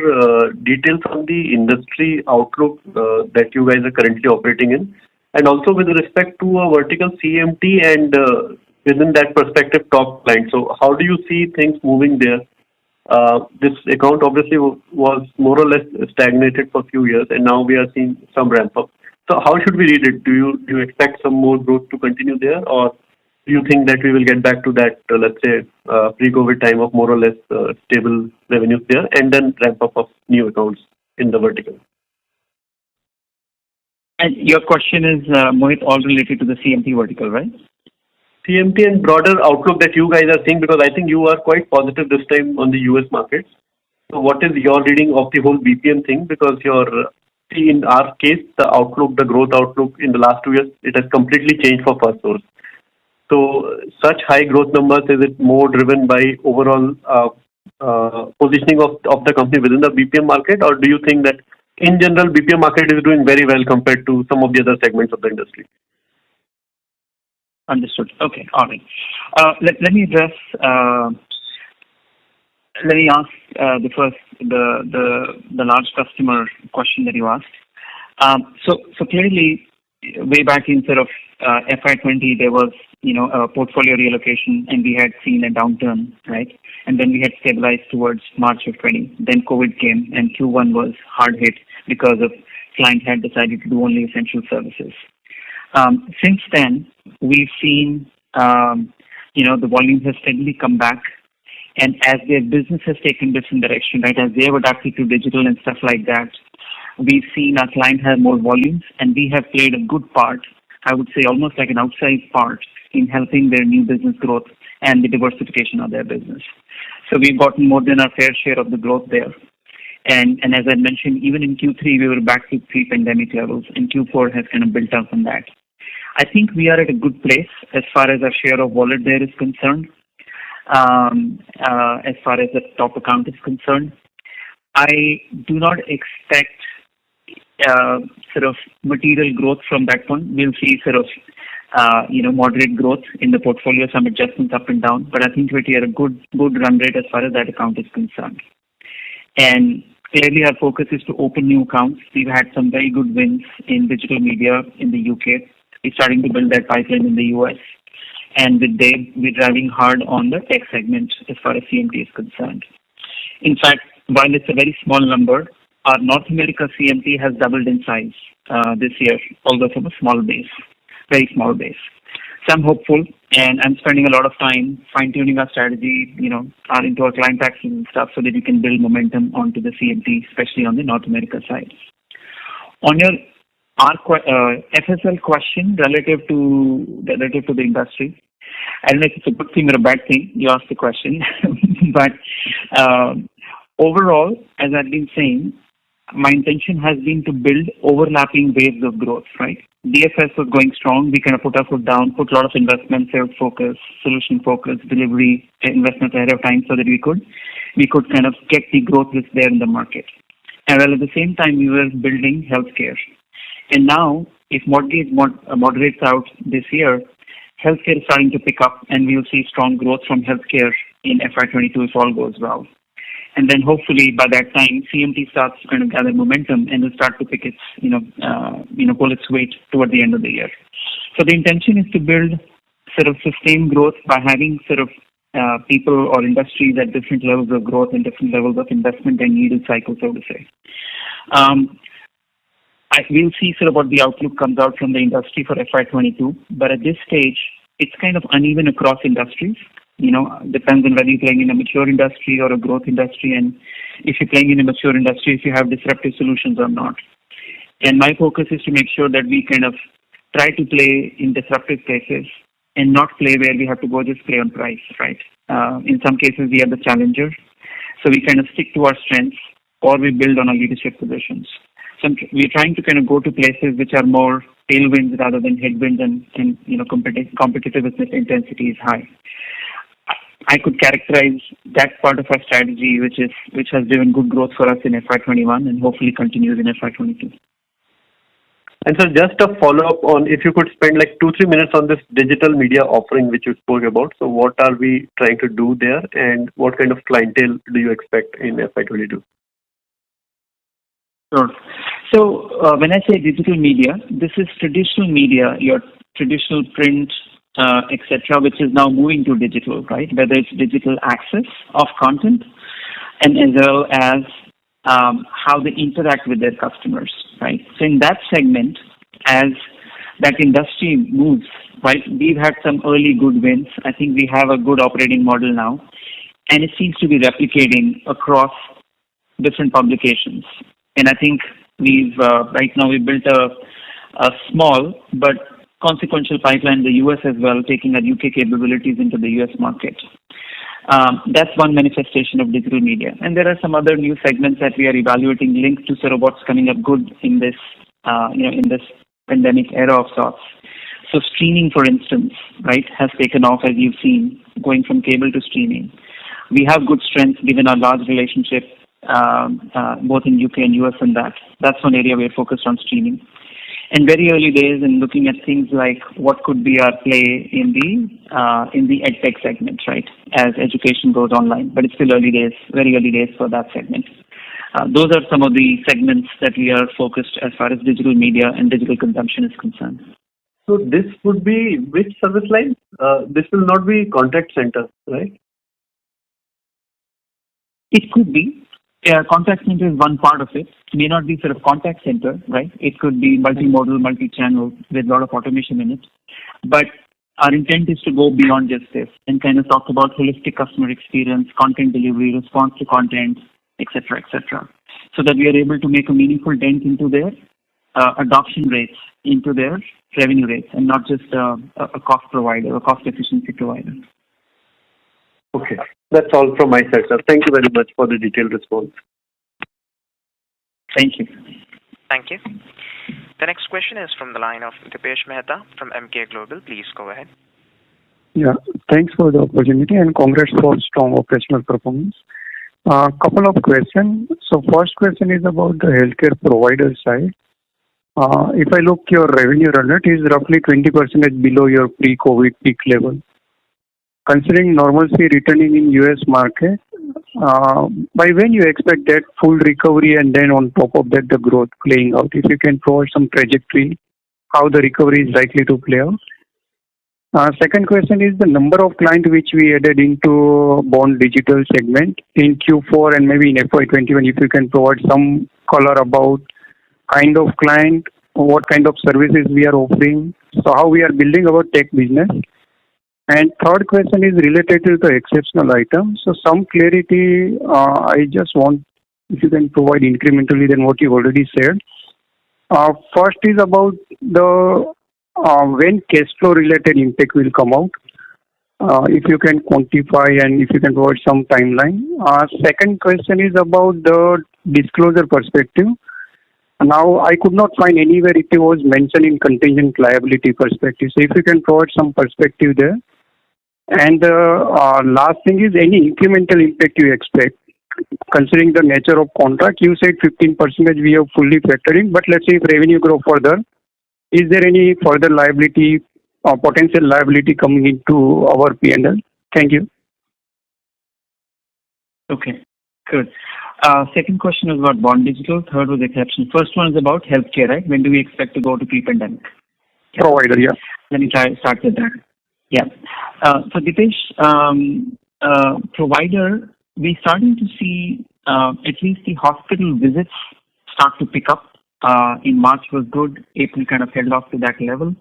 details on the industry outlook that you guys are currently operating in, and also with respect to a vertical CMT and within that perspective top line. So how do you see things moving there? This account obviously was more or less stagnated for a few years, and now we are seeing some ramp up. So how should we read it? Do you expect some more growth to continue there, or do you think that we will get back to that, let's say, pre-COVID time of more or less stable revenues there, and then ramp up of new accounts in the vertical? And your question is, Mohit, all related to the CMT vertical, right? CMT and broader outlook that you guys are seeing, because I think you are quite positive this time on the US markets. So what is your reading of the whole BPM thing? Because in our case, the outlook, the growth outlook in the last 2 years, it has completely changed for Firstsource. So such high growth numbers, is it more driven by overall positioning of the company within the BPM market, or do you think that in general BPM market is doing very well compared to some of the other segments of the industry? Understood. Okay. All right. Let me address. Let me ask the large customer question that you asked. So clearly, way back in sort of FY20, there was a portfolio reallocation, and we had seen a downturn, right? And then we had stabilized towards March of 20. Then COVID came, and Q1 was hard hit because of client had decided to do only essential services. Since then, we've seen the volumes have steadily come back, and as their business has taken different direction, right? As they have adapted to digital and stuff like that, we've seen our client have more volumes, and we have played a good part, I would say almost like an outsized part, in helping their new business growth and the diversification of their business. So we've gotten more than our fair share of the growth there. And as I mentioned, even in Q3, we were back to pre-pandemic levels, and Q4 has kind of built up on that. I think we are at a good place as far as our share of wallet there is concerned, as far as the top account is concerned. I do not expect sort of material growth from that one. We'll see sort of moderate growth in the portfolio, some adjustments up and down, but I think we're at a good run rate as far as that account is concerned. And clearly our focus is to open new accounts. We've had some very good wins in digital media in the UK. We're starting to build that pipeline in the US. And with Dave, we're driving hard on the tech segment as far as CMT is concerned. In fact, while it's a very small number, our North America CMT has doubled in size this year, although from a small base, very small base. So I'm hopeful, and I'm spending a lot of time fine-tuning our strategy, into our client actions and stuff, so that we can build momentum onto the CMT, especially on the North America side. On your FSL question relative to the industry, I don't know if it's a good thing or a bad thing. You asked the question, but overall, as I've been saying, my intention has been to build overlapping waves of growth, right? DFS was going strong. We kind of put our foot down, put a lot of investment, sales focus, solution focus, delivery investments ahead of time so that we could kind of get the growth that's there in the market. And while at the same time, we were building healthcare. And now, if mortgage moderates out this year, healthcare is starting to pick up, and we will see strong growth from healthcare in FY22 if all goes well. And then hopefully by that time, CMT starts to kind of gather momentum and will start to pick its, pull its weight toward the end of the year. So the intention is to build sort of sustained growth by having sort of people or industries at different levels of growth and different levels of investment and yield cycle, so to say. We'll see sort of what the outlook comes out from the industry for FY22, but at this stage, it's kind of uneven across industries. Depends on whether you're playing in a mature industry or a growth industry, and if you're playing in a mature industry, if you have disruptive solutions or not. And my focus is to make sure that we kind of try to play in disruptive places and not play where we have to go just play on price, right? In some cases, we are the challenger, so we kind of stick to our strengths, or we build on our leadership positions. So we're trying to kind of go to places which are more tailwinds rather than headwinds, and competitive intensity is high. I could characterize that part of our strategy, which has driven good growth for us in FY21 and hopefully continues in FY22. And so just a follow-up on if you could spend like 2-3 minutes on this digital media offering which you spoke about. So what are we trying to do there and what kind of clientele do you expect in FY22? Sure. So when I say digital media, this is traditional media, your traditional print, etc., which is now moving to digital, right? Whether it's digital access of content and as well as how they interact with their customers, right? So in that segment, as that industry moves, right, we've had some early good wins. I think we have a good operating model now, and it seems to be replicating across different publications. And I think we've right now we've built a small but consequential pipeline in the US as well, taking our UK capabilities into the US market. That's one manifestation of digital media. And there are some other new segments that we are evaluating linked to sort of what's coming up good in this, in this pandemic era of sorts. So streaming, for instance, right, has taken off, as you've seen, going from cable to streaming. We have good strength given our large relationship both in UK and US and that. That's one area we're focused on streaming. And very early days in looking at things like what could be our play in the edtech segment, right, as education goes online. But it's still early days, very early days for that segment. Those are some of the segments that we are focused as far as digital media and digital consumption is concerned. So this would be which service line? This will not be contact center, right? It could be. Contact center is one part of it. It may not be sort of contact center, right? It could be multimodal, multi-channel with a lot of automation in it. But our intent is to go beyond just this and kind of talk about holistic customer experience, content delivery, response to content, etc., so that we are able to make a meaningful dent into their adoption rates, into their revenue rates, and not just a cost provider, a cost efficiency provider. Okay. That's all from my side, sir. Thank you very much for the detailed response. Thank you. Thank you. The next question is from the line of Dipesh Mehta from MK Global. Please go ahead. Yeah, thanks for the opportunity and congrats for strong operational performance. Couple of questions. So first question is about the healthcare provider side. If I look your revenue run rate is roughly 20% below your pre-COVID peak level. Considering normalcy returning in US market, by when you expect that full recovery and then on top of that the growth playing out? If you can provide some trajectory, how the recovery is likely to play out. Second question is the number of clients which we added into Bond Digital segment in Q4 and maybe in FY21, if you can provide some color about kind of client, what kind of services we are offering, so how we are building our tech business. And third question is related to the exceptional items. So some clarity, I just want if you can provide incrementally than what you already said. First is about the when cash flow related impact will come out. If you can quantify and if you can provide some timeline. Second question is about the disclosure perspective. Now, I could not find anywhere it was mentioned in contingent liability perspective. So if you can provide some perspective there. And last thing is any incremental impact you expect, considering the nature of contract. You said 15% we have fully factoring, but let's say if revenue grow further, is there any further liability or potential liability coming into our P&L? Thank you. Okay, good. Second question was about Bond Digital. Third was exception. First one is about healthcare, right? When do we expect to go to pre-pandemic? Provider, yeah. Let me start with that. Yeah. So Dipesh, provider, we're starting to see at least the hospital visits start to pick up. In March was good. April kind of held off to that level.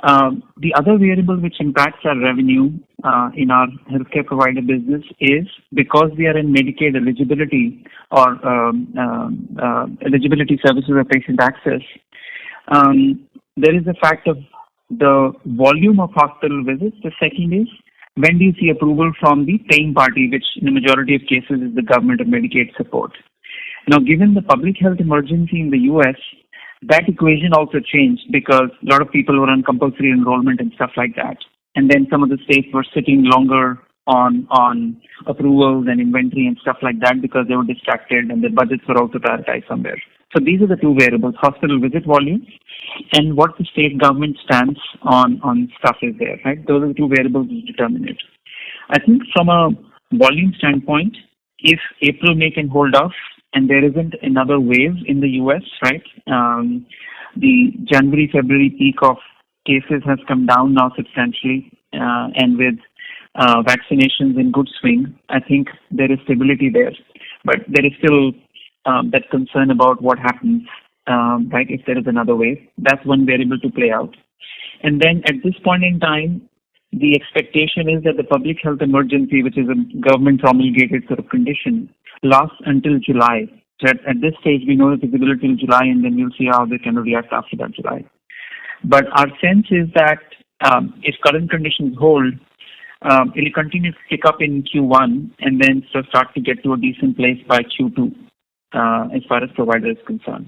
The other variable which impacts our revenue in our healthcare provider business is because we are in Medicaid eligibility or eligibility services or patient access, there is the fact of the volume of hospital visits. The second is when do you see approval from the paying party, which in the majority of cases is the government or Medicaid support. Now, given the public health emergency in the US, that equation also changed because a lot of people were on compulsory enrollment and stuff like that. And then some of the states were sitting longer on approvals and inventory and stuff like that because they were distracted and their budgets were also prioritized somewhere. So these are the two variables: hospital visit volume and what the state government stance on stuff is there. Right? Those are the two variables which determine it. I think from a volume standpoint, if April, May can hold off and there isn't another wave in the US, right? The January, February peak of cases has come down now substantially, and with vaccinations in good swing, I think there is stability there. But there is still that concern about what happens, right, if there is another wave. That's one variable to play out. And then at this point in time, the expectation is that the public health emergency, which is a government promulgated sort of condition, lasts until July. So at this stage, we know the visibility till July, and then we'll see how they can react after that July. But our sense is that if current conditions hold, it will continue to pick up in Q1 and then start to get to a decent place by Q2 as far as provider is concerned.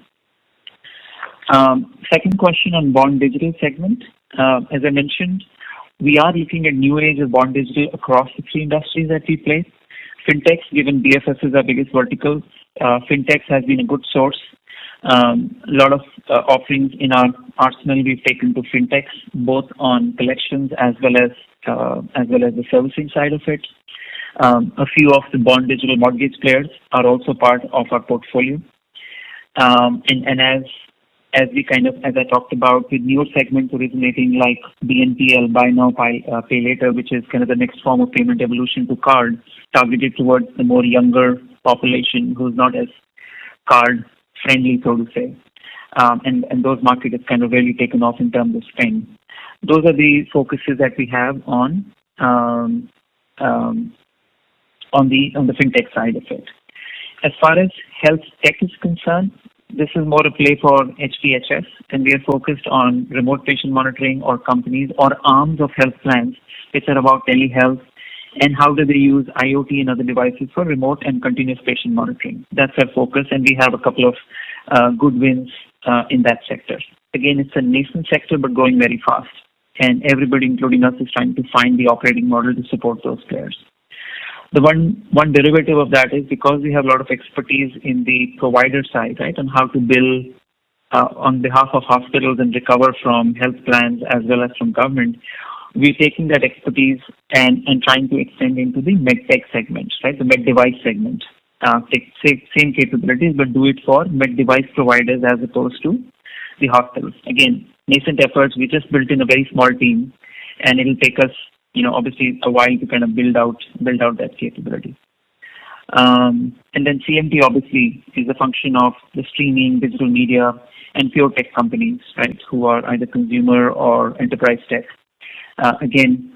Second question on Bond Digital segment. As I mentioned, we are looking at new age of Bond Digital across the three industries that we play. Fintechs, given BFS is our biggest vertical, Fintechs has been a good source. A lot of offerings in our arsenal we've taken to Fintechs, both on collections as well as the servicing side of it. A few of the Bond Digital mortgage players are also part of our portfolio. And as I talked about, with newer segments originating like BNPL, buy now, pay later, which is kind of the next form of payment evolution to card, targeted towards the more younger population who's not as card friendly, so to say. And those markets have kind of really taken off in terms of spend. Those are the focuses that we have on the fintech side of it. As far as health tech is concerned, this is more a play for HPHS, and we are focused on remote patient monitoring or companies or arms of health plans which are about telehealth and how do they use IoT and other devices for remote and continuous patient monitoring. That's our focus, and we have a couple of good wins in that sector. Again, it's a nascent sector but growing very fast, and everybody, including us, is trying to find the operating model to support those players. The one derivative of that is because we have a lot of expertise in the provider side, right, on how to bill on behalf of hospitals and recover from health plans as well as from government, we're taking that expertise and trying to extend into the medtech segment, right, the med device segment. Take same capabilities, but do it for med device providers as opposed to the hospitals. Again, nascent efforts. We just built in a very small team, and it'll take us, obviously a while to kind of build out that capability. And then CMT obviously is a function of the streaming, digital media, and pure tech companies, right, who are either consumer or enterprise tech. Again,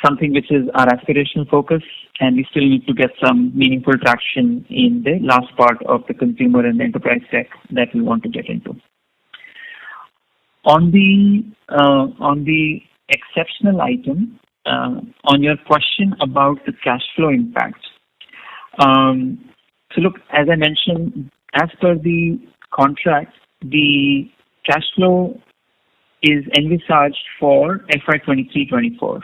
something which is our aspirational focus, and we still need to get some meaningful traction in the last part of the consumer and enterprise tech that we want to get into. On the exceptional item, on your question about the cash flow impact. So look, as I mentioned, as per the contract, the cash flow is envisaged for FY23-24.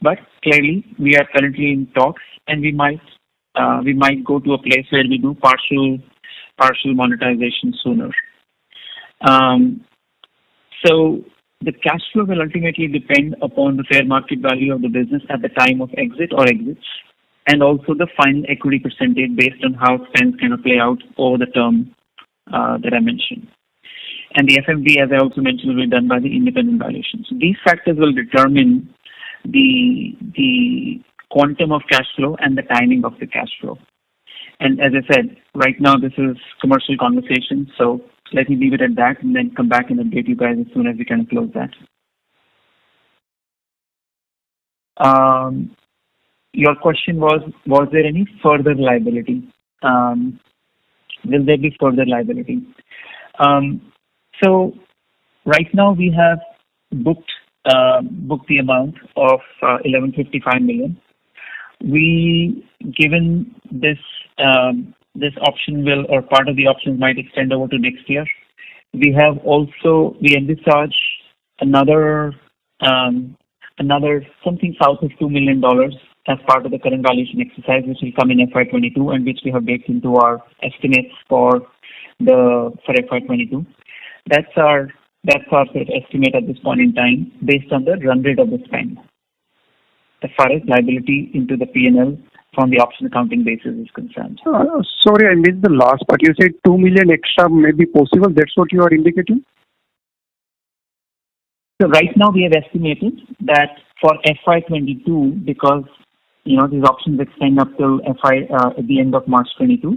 But clearly, we are currently in talks, and we might go to a place where we do partial monetization sooner. So the cash flow will ultimately depend upon the fair market value of the business at the time of exit or exits, and also the final equity percentage based on how spends kind of play out over the term that I mentioned. And the FMV, as I also mentioned, will be done by the independent valuation. So these factors will determine the quantum of cash flow and the timing of the cash flow. And as I said, right now this is commercial conversation, so let me leave it at that and then come back and update you guys as soon as we can close that. Your question was there any further liability? Will there be further liability? So right now we have booked the amount of 1155 million. We, given this option will, or part of the options might extend over to next year. We envisage another something south of $2 million as part of the current valuation exercise, which will come in FY22 and which we have baked into our estimates for FY22. That's our sort of estimate at this point in time based on the run rate of the spend. As far as liability into the P&L from the option accounting basis is concerned. Sorry, I missed the last part. You said 2 million extra may be possible. That's what you are indicating? So right now we have estimated that for FY22, because these options extend up till at the end of March 22,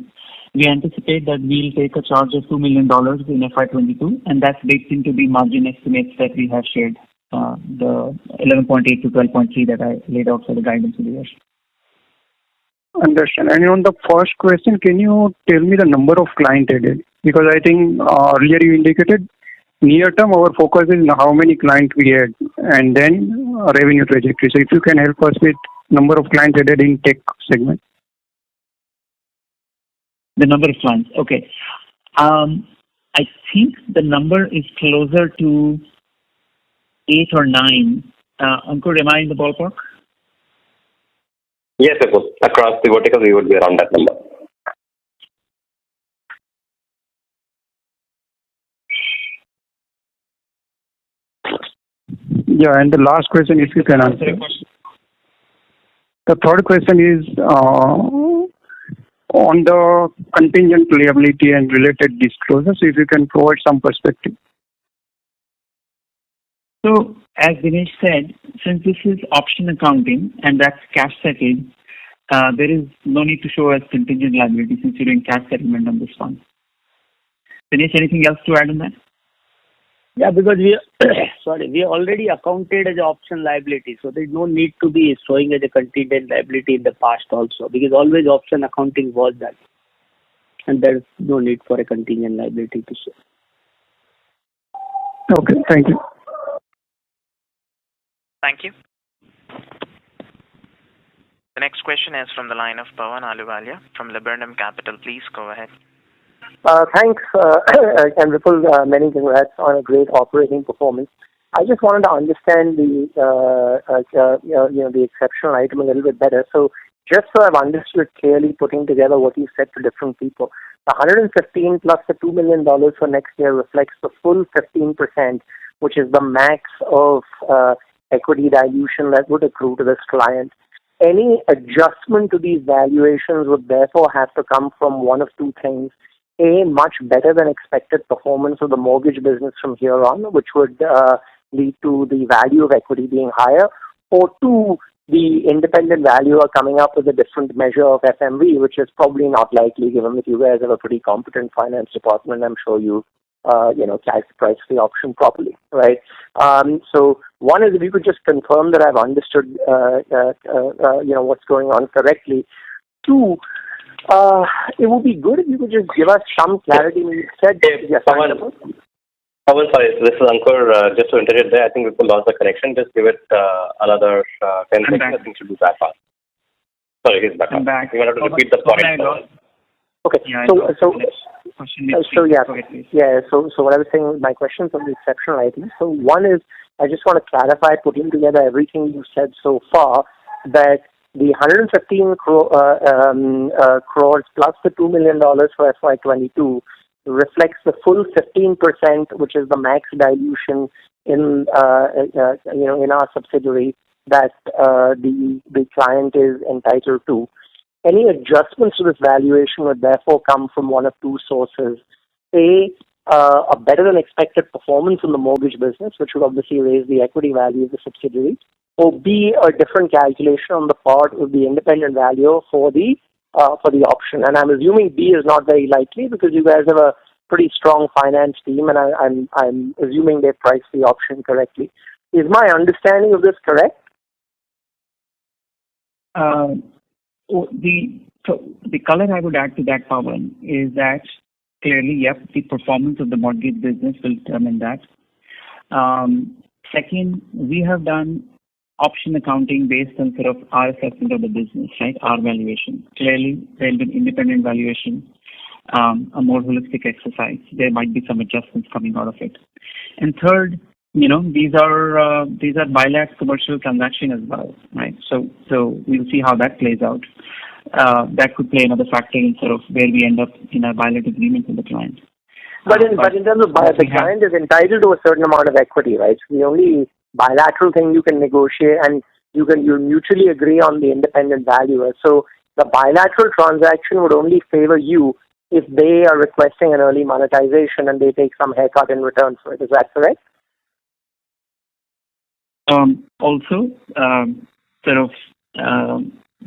we anticipate that we'll take a charge of $2 million in FY22, and that's baked into the margin estimates that we have shared, the 11.8 to 12.3 that I laid out for the guidance of the year. Understand. And on the first question, can you tell me the number of client added? Because I think earlier you indicated near term our focus is how many clients we add and then revenue trajectory. So if you can help us with number of clients added in tech segment. The number of clients. Okay. I think the number is closer to 8 or 9. Ankur, am I in the ballpark? Yes, it was. Across the vertical, we would be around that number. Yeah, and the last question, if you can answer. The third question is on the contingent liability and related disclosures, if you can provide some perspective. So, as Dinesh said, since this is option accounting and that's cash settled, there is no need to show as contingent liability since you're doing cash settlement on this one. Dinesh, anything else to add on that? Yeah, because we already accounted as an option liability, so there's no need to be showing as a contingent liability in the past also, because always option accounting was that, and there's no need for a contingent liability to show. Okay, thank you. Thank you. The next question is from the line of Pawan Ahluwalia from Laburnum Capital. Please go ahead. Thanks, and Vipul, many congrats on a great operating performance. I just wanted to understand the exceptional item a little bit better. So, just so I've understood clearly, putting together what you said to different people, the 115 plus the $2 million for next year reflects the full 15%, which is the max of equity dilution that would accrue to this client. Any adjustment to these valuations would therefore have to come from one of two things. A, much better than expected performance of the mortgage business from here on, which would lead to the value of equity being higher, or two, the independent valuer coming up with a different measure of FMV, which is probably not likely given that you guys have a pretty competent finance department. I'm sure you price the option properly, right? So one is if you could just confirm that I've understood, what's going on correctly. Two, it would be good if you could just give us some clarity. You said, yes, Pawan, sorry, this is Ankur. Just to interject there, I think we lost the connection. Just give it another 10 seconds. I think it should be back on. Sorry, he's back on. You want to repeat the point? Okay. Yeah, So what I was saying, my questions on the exceptional items. So one is, I just want to clarify, putting together everything you said so far, that the 115 crores plus the $2 million for FY22 reflects the full 15%, which is the max dilution in our subsidiary that the client is entitled to. Any adjustments to this valuation would therefore come from one of two sources. A better than expected performance in the mortgage business, which would obviously raise the equity value of the subsidiary. Or B, a different calculation on the part of the independent valuer for the option. And I'm assuming B is not very likely because you guys have a pretty strong finance team, and I'm assuming they priced the option correctly. Is my understanding of this correct? The color I would add to that, Pawan, is that clearly, yep, the performance of the mortgage business will determine that. Second, we have done option accounting based on sort of our assessment of the business, right? Our valuation. Clearly, there will be an independent valuation, a more holistic exercise. There might be some adjustments coming out of it. And third, these are bilateral commercial transaction as well, right? So we'll see how that plays out. That could play another factor in sort of where we end up in a bilateral agreement with the client. But in terms of the client is entitled to a certain amount of equity, right? So the only bilateral thing you can negotiate, and you mutually agree on the independent valuer. So the bilateral transaction would only favor you if they are requesting an early monetization and they take some haircut in return for it. Is that correct? Also,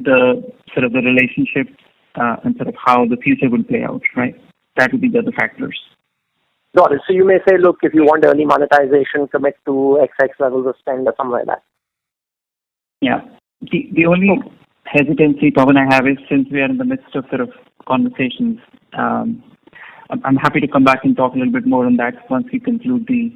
the relationship and sort of how the future will play out, right? That would be the other factors. Got it. So you may say, look, if you want early monetization, commit to XX levels of spend or something like that. Yeah. The only hesitancy, Pawan, I have is, since we are in the midst of sort of conversations, I'm happy to come back and talk a little bit more on that once we conclude the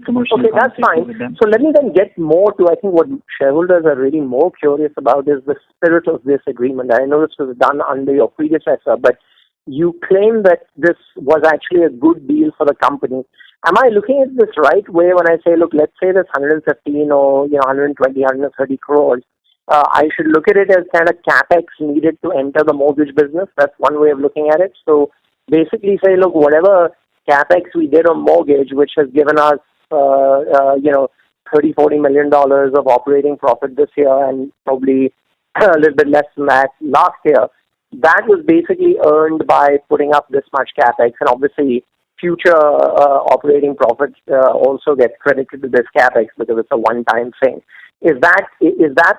commercial. Okay, that's fine. So let me then get more to, I think what shareholders are really more curious about is the spirit of this agreement. I know this was done under your predecessor, but you claim that this was actually a good deal for the company. Am I looking at this right way when I say, look, let's say this 115 or 120, 130 crores, I should look at it as kind of capex needed to enter the mortgage business? That's one way of looking at it. So basically say, look, whatever capex we did on mortgage, which has given us, $30-40 million of operating profit this year, and probably a little bit less than that last year, that was basically earned by putting up this much capex, and obviously future operating profits also get credited to this capex because it's a one-time thing. Is that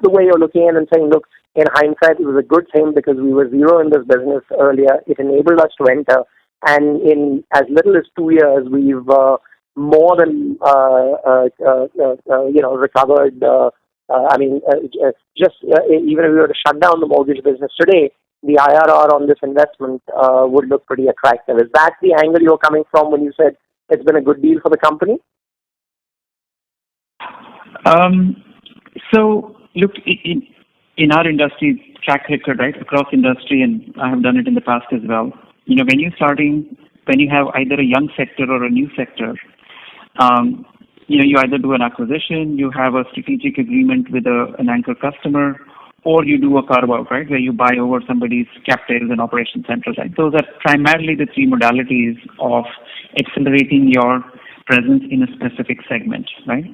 the way you're looking at it and saying, look, in hindsight, it was a good thing because we were zero in this business earlier. It enabled us to enter, and in as little as 2 years, we've more than recovered. Even if we were to shut down the mortgage business today, the IRR on this investment would look pretty attractive. Is that the angle you're coming from when you said it's been a good deal for the company? So, look, in our industry, track record, right, across industry, and I have done it in the past as well. When you have either a young sector or a new sector, you either do an acquisition, you have a strategic agreement with an anchor customer, or you do a carve-out, right, where you buy over somebody's capitals and operation centers. Right? Those are primarily the three modalities of accelerating your presence in a specific segment, right?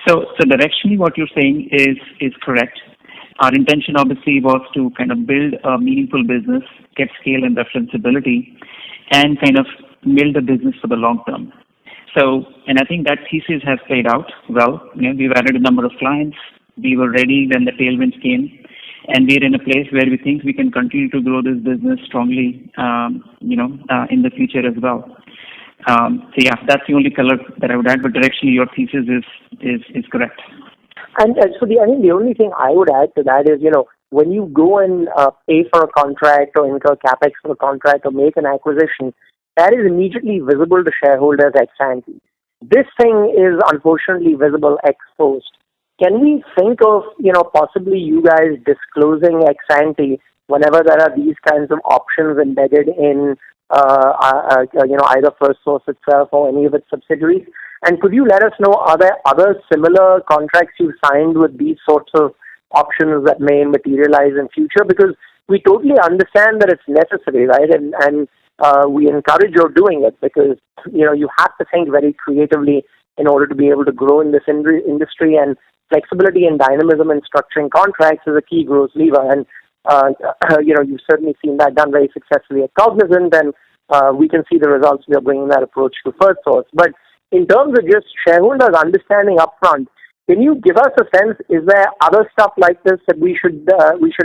So directionally, what you're saying is correct. Our intention, obviously, was to kind of build a meaningful business, get scale and referenceability, and kind of build a business for the long term. So, and I think that thesis has played out well. We've added a number of clients. We were ready when the tailwinds came, and we're in a place where we think we can continue to grow this business strongly, in the future as well. So yeah, that's the only color that I would add, but directionally your thesis is correct. And so I think the only thing I would add to that is, when you go and pay for a contract or incur capex for a contract or make an acquisition, that is immediately visible to shareholders ex ante. This thing is unfortunately visible ex post. Can we think of, possibly you guys disclosing ex ante whenever there are these kinds of options embedded in, either Firstsource itself or any of its subsidiaries? And could you let us know, are there other similar contracts you've signed with these sorts of options that may materialize in future? Because we totally understand that it's necessary, right? And we encourage your doing it because, you have to think very creatively in order to be able to grow in this industry, and flexibility and dynamism in structuring contracts is a key growth lever. And, you've certainly seen that done very successfully at Cognizant, and we can see the results we are bringing that approach to Firstsource. But in terms of just shareholders understanding upfront, can you give us a sense, is there other stuff like this that we should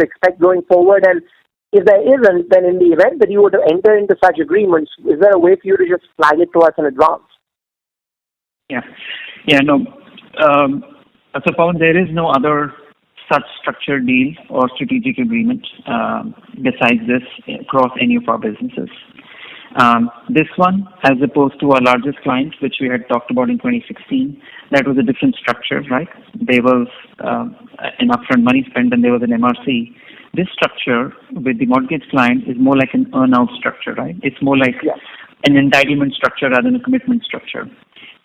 expect going forward? And if there isn't, then in the event that you were to enter into such agreements, is there a way for you to just flag it to us in advance? So Pawan, there is no other such structured deal or strategic agreement besides this across any of our businesses. This one, as opposed to our largest client, which we had talked about in 2016, that was a different structure, right? There was an upfront money spent and there was an MRC. This structure with the mortgage client is more like an earn-out structure, right? It's more like an entitlement structure rather than a commitment structure.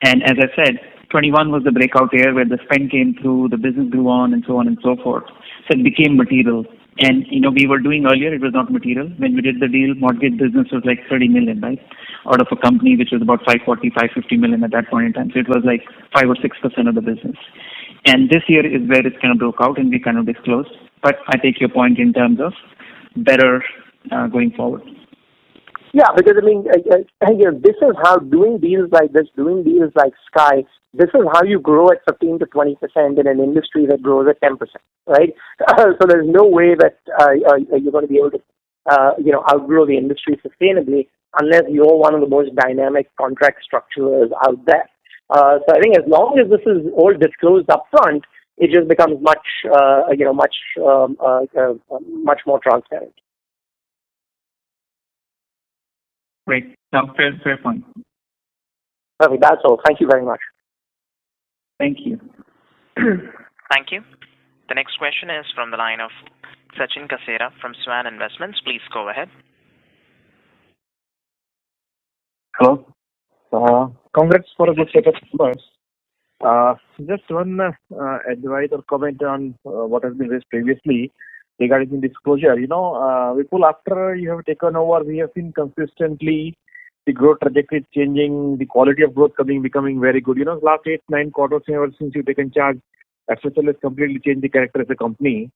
And as I said, 21 was the breakout year where the spend came through, the business grew on, and so on and so forth. So it became material. And, we were doing earlier, it was not material. When we did the deal, mortgage business was like 30 million, right? Out of a company which was about 540, 550 million at that point in time. So it was like 5 or 6% of the business. And this year is where it kind of broke out and we kind of disclosed. But I take your point in terms of better going forward. Yeah, because this is how doing deals like this, doing deals like Sky, this is how you grow at 15 to 20% in an industry that grows at 10%, right? So there's no way that you're going to be able to, outgrow the industry sustainably unless you're one of the most dynamic contract structurers out there. So I think as long as this is all disclosed upfront, it just becomes much more transparent. Great. No, fair point. Perfect. That's all. Thank you very much. Thank you. Thank you. The next question is from the line of Sachin Kasera from Swan Investments. Please go ahead. Hello. Congrats for a good set of numbers. Just one advice or comment on what has been raised previously regarding the disclosure. Vipul, after you have taken over, we have seen consistently the growth trajectory changing, the quality of growth becoming very good. Last 8-9 quarters ever since you've taken charge, FSL has completely changed the character as a company.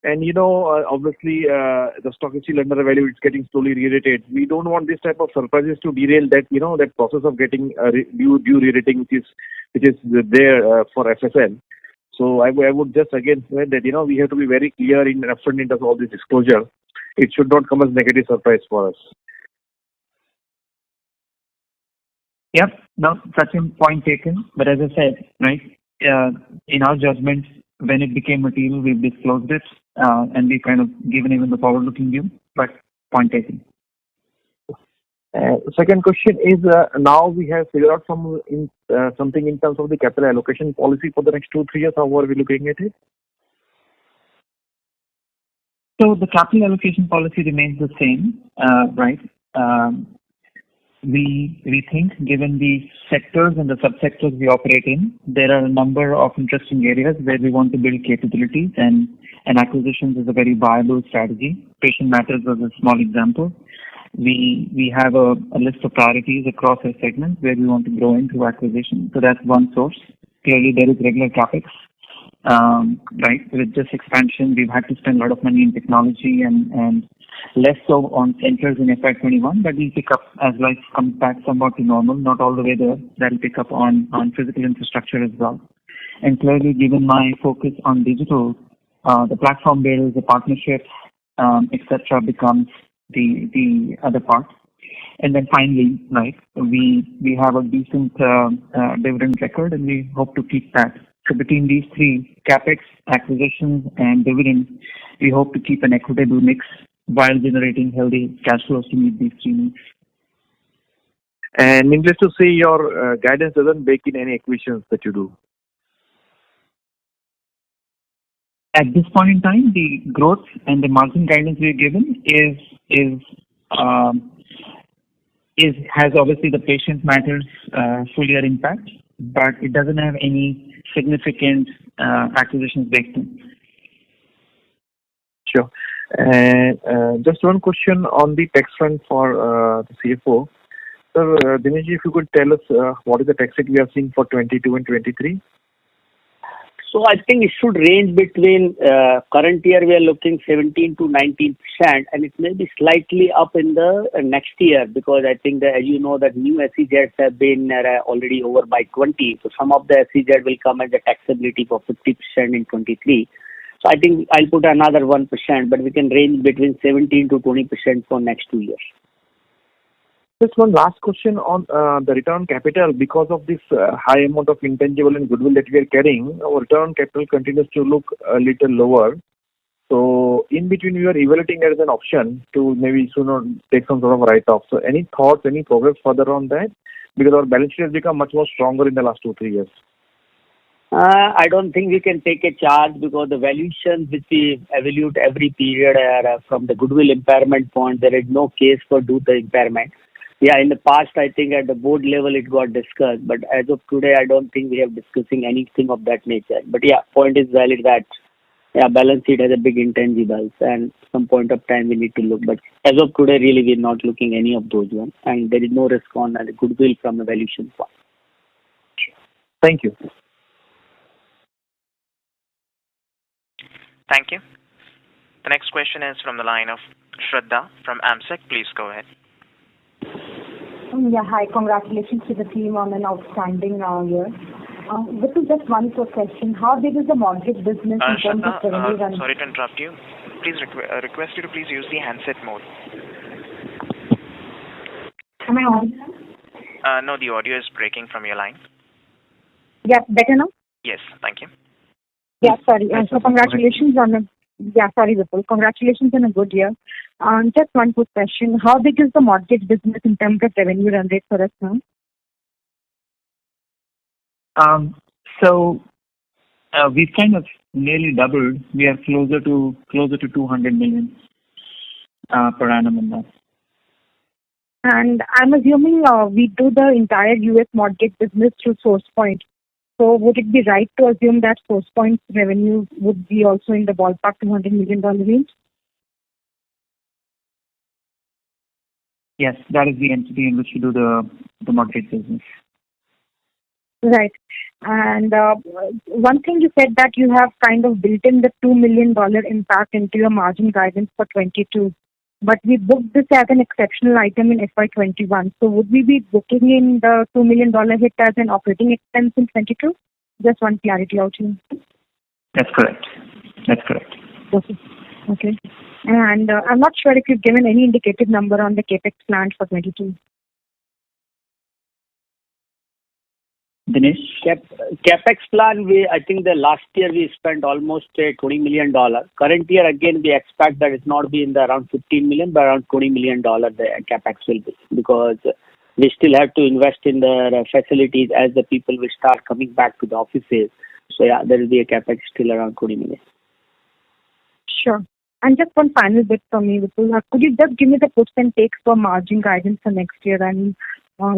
And obviously the stock is still undervalued, it's getting slowly re-rated. We don't want this type of surprises to derail that, that process of getting due re-rating which is there for FSL. So I would just again say that, we have to be very clear in upfront in terms of all this disclosure. It should not come as negative surprise for us. Yep. No, such a point taken. But as I said, right, in our judgment, when it became material, we've disclosed it and we've kind of given even the forward-looking view. But point taken. Second question is, now we have figured out something in terms of the capital allocation policy for the next 2-3 years. How are we looking at it? So the capital allocation policy remains the same, right? We think, given the sectors and the subsectors we operate in, there are a number of interesting areas where we want to build capabilities, and acquisitions is a very viable strategy. Patient Matters was a small example. We have a list of priorities across our segments where we want to grow into acquisition. So that's one source. Clearly, there is regular CapEx. Right, with this expansion, we've had to spend a lot of money in technology and less so on centers in FY21, but we'll pick up as life comes back somewhat to normal, not all the way there. That'll pick up on physical infrastructure as well. And clearly, given my focus on digital, the platform builds, the partnerships, etc., becomes the other part. And then finally, right, we have a decent dividend record, and we hope to keep that. So between these three, CapEx, acquisitions, and dividends, we hope to keep an equitable mix while generating healthy cash flows to meet these three needs. And needless to say, your guidance doesn't bake in any acquisitions that you do. At this point in time, the growth and the margin guidance we've given has obviously the Patient Matters full year impact, but it doesn't have any significant acquisitions baked in. Sure. And just one question on the tax front for the CFO. Sir, Dinesh, if you could tell us what is the tax rate we are seeing for 22 and 23? So I think it should range between current year we are looking 17 to 19%, and it may be slightly up in the next year because I think that, as you know, that new SEZs have been already over by 20. So some of the SEZ will come as a taxability for 50% in 23. So I think I'll put another 1%, but we can range between 17 to 20% for next 2 years. Just one last question on the return on capital. Because of this high amount of intangible and goodwill that we are carrying, our return on capital continues to look a little lower. So in between, we are evaluating it as an option to maybe sooner take some sort of write-off. So any thoughts, any progress further on that? Because our balance sheet has become much more stronger in the last 2-3 years. I don't think we can take a charge because the valuations which we evaluate every period are from the goodwill impairment point. There is no case for do the impairment. Yeah, in the past, I think at the board level it got discussed, but as of today, I don't think we are discussing anything of that nature. But yeah, point is valid that balance sheet has a big intangibles, and some point of time we need to look. But as of today, really, we're not looking any of those ones, and there is no risk on the goodwill from a valuation point. Thank you. Thank you. The next question is from the line of Shraddha from AMSEC. Please go ahead. Yeah, hi. Congratulations to the team on an outstanding year. This is just one quick question. How big is the mortgage business in terms of revenue? Sorry to interrupt you. Please request you to please use the handset mode. Am I on? No, the audio is breaking from your line. Yeah, better now? Yes, thank you. Yeah, sorry. So congratulations on a... Yeah, sorry, Vipul. Congratulations on a good year. Just one quick question. How big is the mortgage business in terms of revenue run rate for us now? We've kind of nearly doubled. We are closer to 200 million per annum in that. And I'm assuming we do the entire US mortgage business through SourcePoint. So would it be right to assume that SourcePoint's revenue would be also in the ballpark $200 million range? Yes, that is the entity in which we do the mortgage business. Right. And one thing you said that you have kind of built in the $2 million impact into your margin guidance for 22. But we booked this as an exceptional item in FY21. So would we be booking in the $2 million hit as an operating expense in 22? Just one clarity out here. That's correct. Okay. And I'm not sure if you've given any indicative number on the capex plan for 22. Dinesh? Capex plan, I think the last year we spent almost $20 million. Current year, again, we expect that it not be in the around 15 million, but around $20 million the capex will be, because we still have to invest in the facilities as the people will start coming back to the offices. So yeah, there will be a capex still around 20 million. Sure. And just one final bit from me, Vipul. Could you just give me the puts and takes for margin guidance for next year? And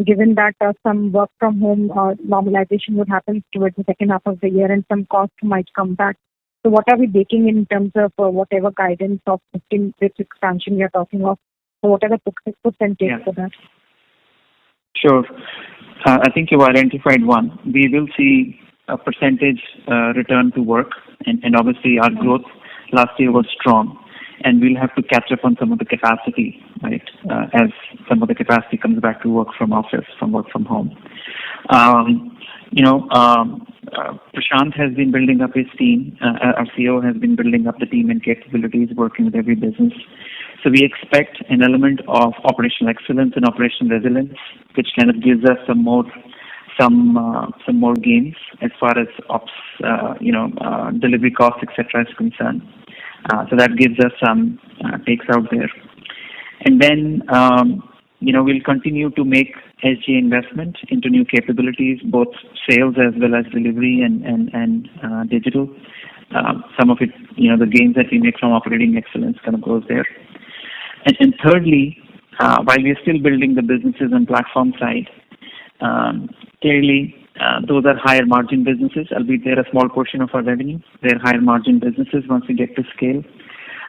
given that some work from home normalization would happen towards the second half of the year and some costs might come back. So what are we baking in terms of whatever guidance of 15 bits expansion we are talking of? So what are the puts and takes for that? Sure. I think you've identified one. We will see a percentage return to work, and obviously our growth last year was strong, and we'll have to catch up on some of the capacity, right, as some of the capacity comes back to work from office, from work from home. Prashant has been building up his team. Our CEO has been building up the team and capabilities, working with every business. So we expect an element of operational excellence and operational resilience, which kind of gives us some more gains as far as ops, delivery costs, etc. is concerned. So that gives us some takes out there. And then, we'll continue to make SG investment into new capabilities, both sales as well as delivery and digital. Some of it, the gains that we make from operating excellence kind of goes there. And thirdly, while we're still building the businesses and platform side, clearly, those are higher margin businesses, albeit they're a small portion of our revenue. They're higher margin businesses once we get to scale.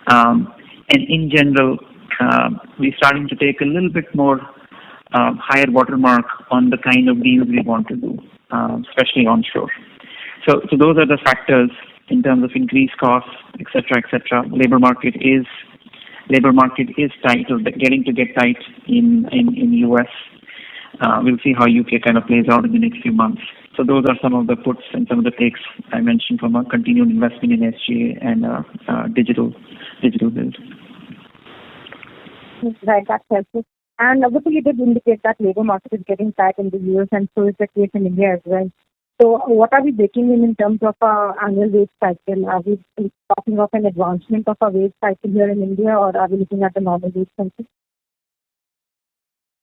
And in general, we're starting to take a little bit more higher watermark on the kind of deals we want to do, especially onshore. So those are the factors in terms of increased costs, etc. Labor market is tight, or getting to get tight in US. We'll see how UK kind of plays out in the next few months. So those are some of the puts and some of the takes I mentioned from a continued investment in SGA and digital build. Right, that's helpful. And obviously you did indicate that labor market is getting tight in the US, and so is the case in India as well. So what are we baking in terms of our annual wage cycle? Are we talking of an advancement of our wage cycle here in India, or are we looking at the normal wage cycle?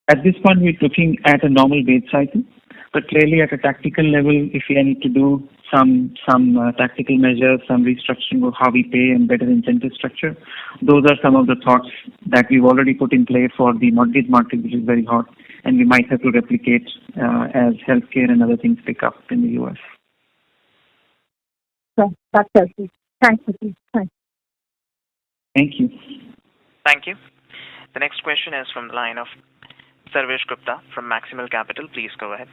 At this point, we're looking at a normal wage cycle. But clearly, at a tactical level, if we need to do some tactical measures, some restructuring of how we pay and better incentive structure, those are some of the thoughts that we've already put in play for the mortgage market, which is very hot, and we might have to replicate as healthcare and other things pick up in the US. So that's helpful. Thanks, Vipul. Thanks. Thank you. Thank you. The next question is from the line of Sarvesh Gupta from Maximal Capital. Please go ahead.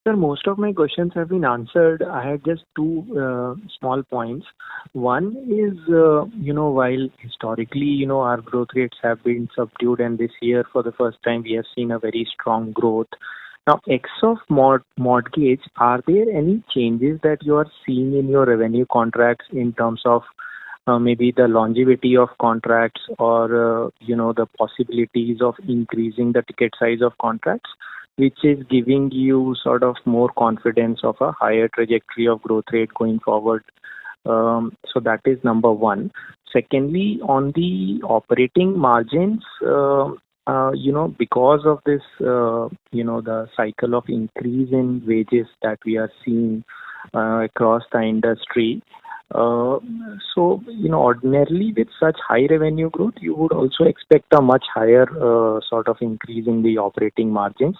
Sir, most of my questions have been answered. I had just two small points. One is, while historically, our growth rates have been subdued, and this year, for the first time, we have seen a very strong growth. Now, X of mortgage, are there any changes that you are seeing in your revenue contracts in terms of maybe the longevity of contracts or, the possibilities of increasing the ticket size of contracts, which is giving you sort of more confidence of a higher trajectory of growth rate going forward? So that is number one. Secondly, on the operating margins, because of this, the cycle of increase in wages that we are seeing across the industry. Ordinarily with such high revenue growth, you would also expect a much higher sort of increase in the operating margins.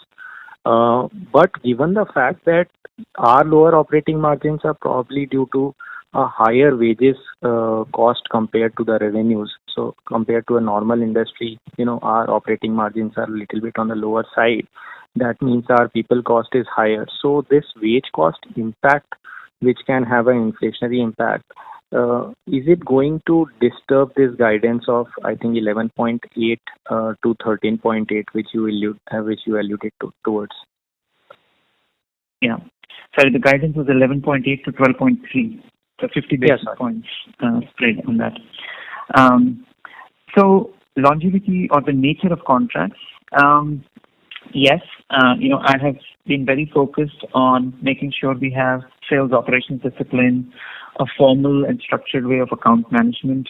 But given the fact that our lower operating margins are probably due to a higher wages cost compared to the revenues. So compared to a normal industry, our operating margins are a little bit on the lower side. That means our people cost is higher. So this wage cost impact, which can have an inflationary impact, is it going to disturb this guidance of, I think, 11.8 to 13.8, which you alluded towards? Yeah. Sorry, the guidance was 11.8 to 12.3. So 50 basis points spread on that. So longevity or the nature of contracts, yes, I have been very focused on making sure we have sales operations discipline, a formal and structured way of account management,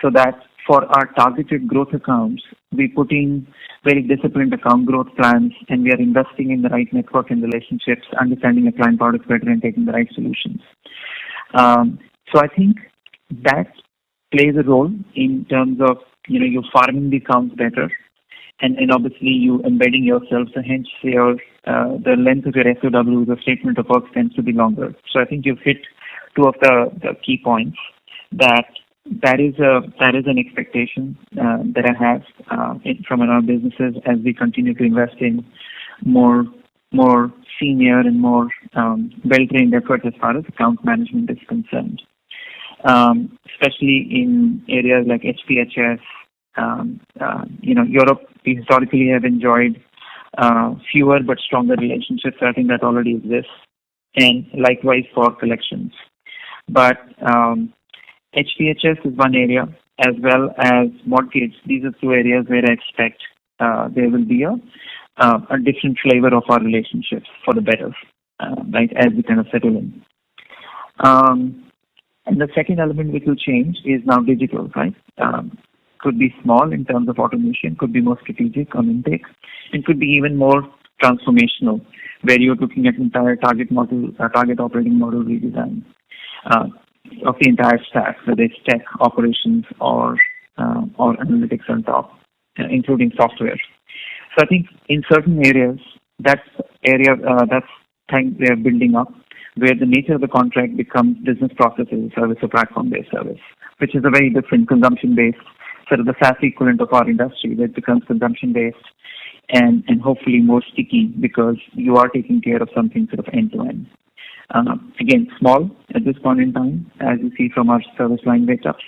so that for our targeted growth accounts, we put in very disciplined account growth plans, and we are investing in the right network and relationships, understanding the client products better and taking the right solutions. So I think that plays a role in terms of, you farming the accounts better, and obviously you embedding yourself, so hence the length of your SOW, the statement of work, tends to be longer. So I think you've hit two of the key points. That is an expectation that I have from our businesses as we continue to invest in more senior and more well-trained efforts as far as account management is concerned, especially in areas like HPHS. Europe, we historically have enjoyed fewer but stronger relationships. I think that already exists, and likewise for collections. But HPHS is one area, as well as mortgage. These are two areas where I expect there will be a different flavor of our relationships for the better, right, as we kind of settle in. And the second element which will change is now digital, right? Could be small in terms of automation, could be more strategic on intake, and could be even more transformational, where you're looking at entire target operating model redesign of the entire stack, whether it's tech, operations, or analytics on top, including software. So I think in certain areas, that's thing they're building up, where the nature of the contract becomes business processes, service, or platform-based service, which is a very different consumption-based, sort of the SaaS equivalent of our industry, that becomes consumption-based and hopefully more sticky because you are taking care of something sort of end-to-end. Again, small at this point in time, as you see from our service line breakups.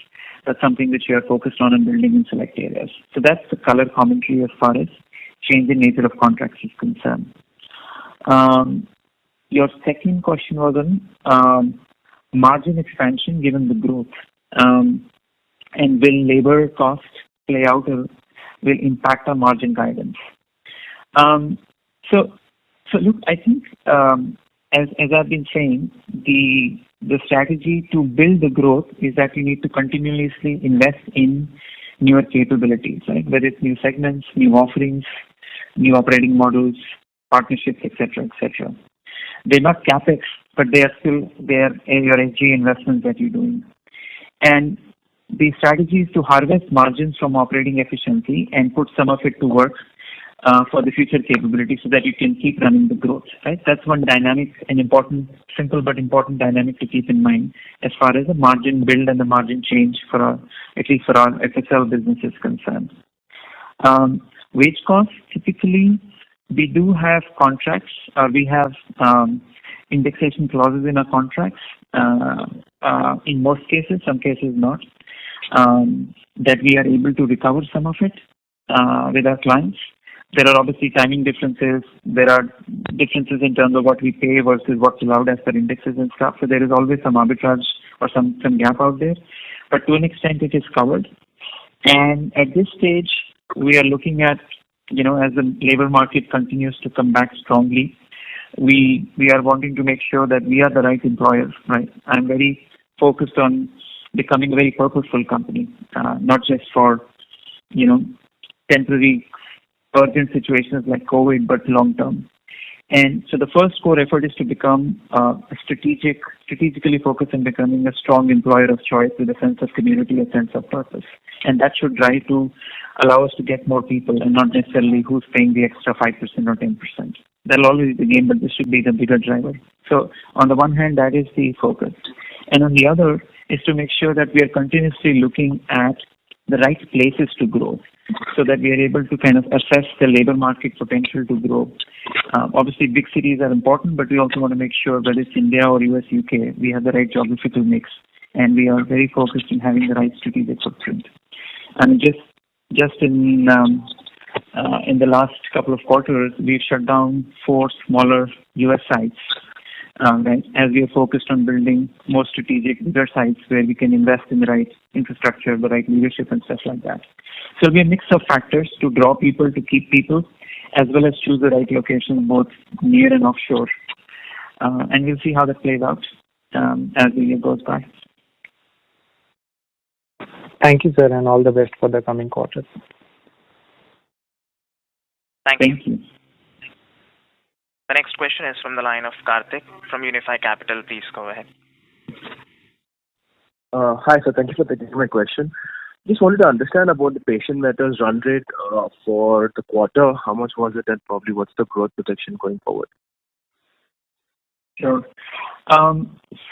That's something which we are focused on and building in select areas. So that's the color commentary as far as change in nature of contracts is concerned. Your second question was on margin expansion given the growth. And will labor costs play out or will impact our margin guidance? So look, I think as I've been saying, the strategy to build the growth is that you need to continuously invest in newer capabilities, right? Whether it's new segments, new offerings, new operating models, partnerships, etc., etc. They're not capex, but they are your SG investments that you're doing. And the strategy is to harvest margins from operating efficiency and put some of it to work for the future capability so that you can keep running the growth, right? That's one dynamic, an important, simple but important dynamic to keep in mind as far as the margin build and the margin change at least for our FSL business is concerned. Wage costs, typically, we do have contracts, we have indexation clauses in our contracts, in most cases, some cases not, that we are able to recover some of it with our clients. There are obviously timing differences. There are differences in terms of what we pay versus what's allowed as per indexes and stuff. So there is always some arbitrage or some gap out there. But to an extent, it is covered. And at this stage, we are looking at, as the labor market continues to come back strongly, we are wanting to make sure that we are the right employers, right? I'm very focused on becoming a very purposeful company, not just for, temporary urgent situations like COVID, but long term. And so the first core effort is to become strategically focused on becoming a strong employer of choice with a sense of community, a sense of purpose. And that should drive to allow us to get more people and not necessarily who's paying the extra 5% or 10%. That'll always be the game, but this should be the bigger driver. So on the one hand, that is the focus. And on the other is to make sure that we are continuously looking at the right places to grow so that we are able to kind of assess the labor market potential to grow. Obviously, big cities are important, but we also want to make sure whether it's India or US, UK, we have the right geographical mix, and we are very focused in having the right strategic footprint. And just in the last couple of quarters, we've shut down 4 smaller US sites, right, as we are focused on building more strategic, bigger sites where we can invest in the right infrastructure, the right leadership and stuff like that. So it'll be a mix of factors to draw people, to keep people, as well as choose the right location, both near and offshore. And we'll see how that plays out as the year goes by. Thank you, sir, and all the best for the coming quarters. Thank you. The next question is from the line of Karthik from Unifi Capital. Please go ahead. Hi, sir. Thank you for taking my question. Just wanted to understand about the patient matters run rate for the quarter. How much was it, and probably what's the growth projection going forward? Sure.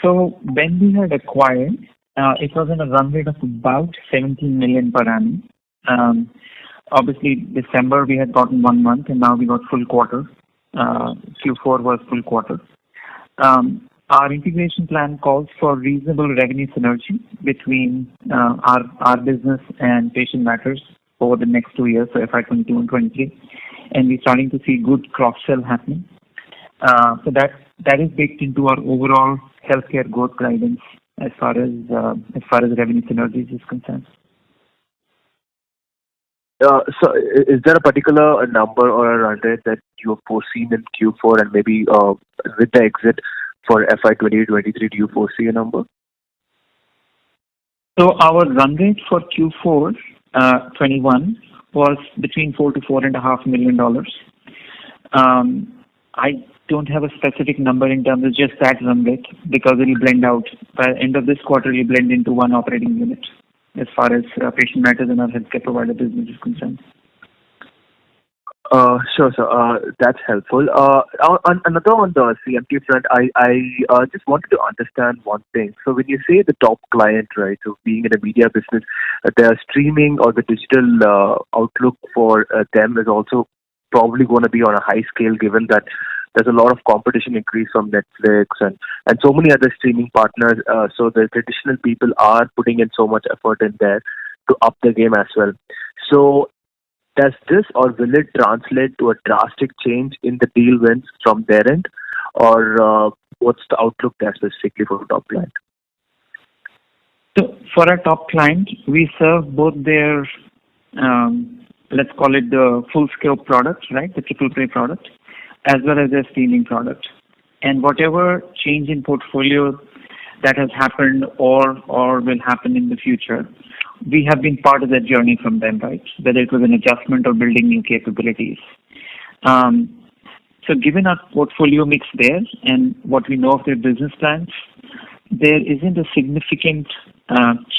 So when we had acquired, it was in a run rate of about 17 million per annum. Obviously, December we had gotten 1 month, and now we got full quarter. Q4 was full quarter. Our integration plan calls for reasonable revenue synergy between our business and Patient Matters over the next 2 years, so FY22 and 23, and we're starting to see good cross-sell happening. So that is baked into our overall healthcare growth guidance as far as revenue synergies is concerned. So is there a particular number or a run rate that you have foreseen in Q4, and maybe with the exit for FY2023, do you foresee a number? So our run rate for Q4 21 was between $4 to $4.5 million. I don't have a specific number in terms of just that run rate because it will blend out. By the end of this quarter, it will blend into one operating unit as far as Patient Matters and our healthcare provider business is concerned. Sure, sir. That's helpful. Another on the CMT front, I just wanted to understand one thing. So when you say the top client, right, so being in a media business, their streaming or the digital outlook for them is also probably going to be on a high scale, given that there's a lot of competition increase from Netflix and so many other streaming partners. So the traditional people are putting in so much effort in there to up the game as well. So does this or will it translate to a drastic change in the deal wins from their end, or what's the outlook there specifically for the top client? So for our top client, we serve both their, let's call it the full scope product, right, the triple play product, as well as their streaming product. And whatever change in portfolio that has happened or will happen in the future, we have been part of that journey from them, right? Whether it was an adjustment or building new capabilities. So given our portfolio mix there and what we know of their business plans, there isn't a significant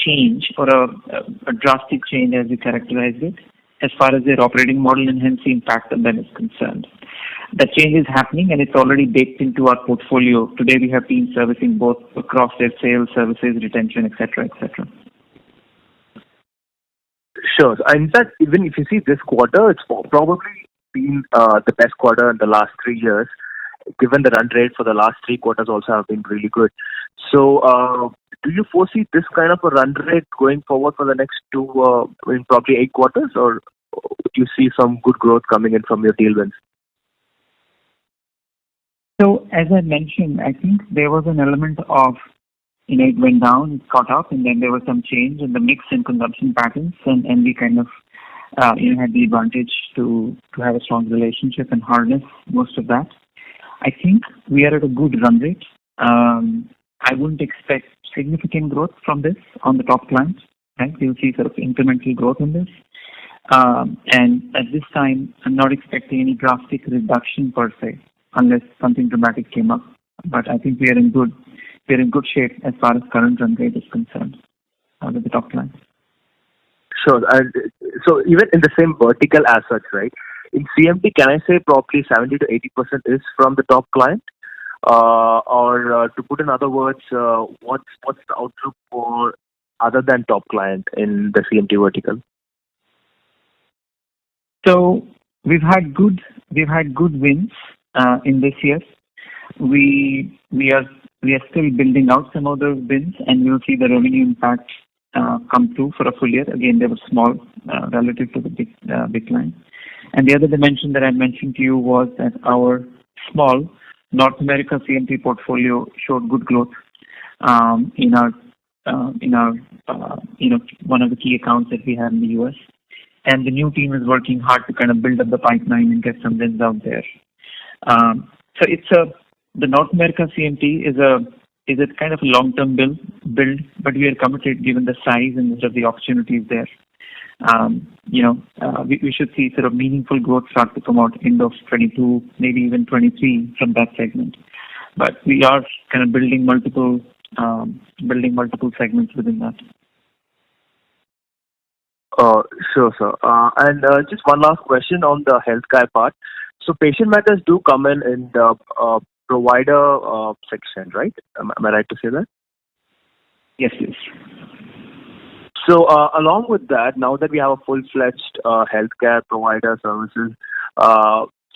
change or a drastic change as you characterized it as far as their operating model and hence the impact on them is concerned. That change is happening and it's already baked into our portfolio. Today we have teams servicing both across their sales, services, retention, etc., etc. Sure. In fact, even if you see this quarter, it's probably been the best quarter in the last 3 years, given the run rate for the last 3 quarters also have been really good. So, do you foresee this kind of a run rate going forward for the next probably 8 quarters, or do you see some good growth coming in from your deal wins? So, as I mentioned, I think there was an element of, it went down, it caught up, and then there was some change in the mix and consumption patterns, and we kind of, had the advantage to have a strong relationship and harness most of that. I think we are at a good run rate. I wouldn't expect significant growth from this on the top clients. Right? We'll see sort of incremental growth in this. And at this time, I'm not expecting any drastic reduction per se, unless something dramatic came up. But I think we are in good shape as far as current run rate is concerned with the top clients. Sure. And so even in the same vertical as such, right? In CMT, can I say probably 70 to 80% is from the top client? Or to put in other words, what's the outlook for other than top client in the CMT vertical? So we've had good wins in this year. We are still building out some of those wins, and we'll see the revenue impact come through for a full year. Again, they were small relative to the big client. And the other dimension that I mentioned to you was that our small North America CMT portfolio showed good growth in our one of the key accounts that we have in the US. And the new team is working hard to kind of build up the pipeline and get some wins out there. So the North America CMT is a kind of a long-term build, but we are committed given the size and sort of the opportunities there. We should see sort of meaningful growth start to come out end of 22, maybe even 23 from that segment. But we are kind of building multiple segments within that. Sure, sir. And just one last question on the healthcare part. So patient matters do come in the provider section, right? Am I right to say that? Yes, please. So along with that, now that we have a full-fledged healthcare provider services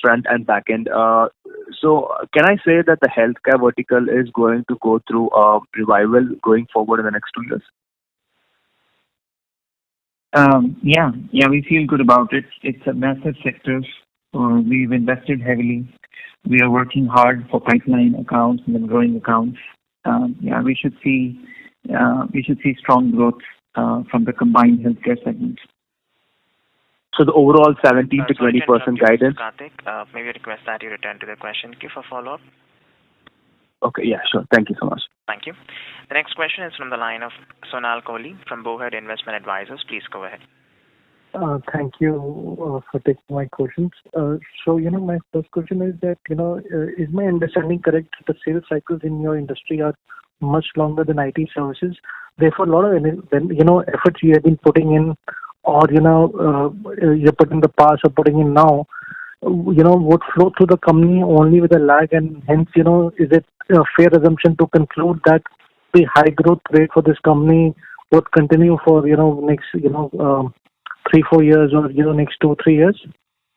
front and back end, so can I say that the healthcare vertical is going to go through a revival going forward in the next 2 years? Yeah, we feel good about it. It's a massive sector. We've invested heavily. We are working hard for pipeline accounts and then growing accounts. We should see strong growth from the combined healthcare segment. So the overall 17 to 20% guidance. Karthik, maybe I request that you return to the question queue for follow-up. Okay, yeah, sure. Thank you so much. Thank you. The next question is from the line of Sonal Kohli from Bowhead Investment Advisors. Please go ahead. Thank you for taking my questions. My first question is that, is my understanding correct that the sales cycles in your industry are much longer than IT services? Therefore, a lot of, efforts you have been putting in or, you put in the past or putting in now, would flow through the company only with a lag, and hence, is it a fair assumption to conclude that the high growth rate for this company would continue for, next, 3-4 years or, next 2-3 years?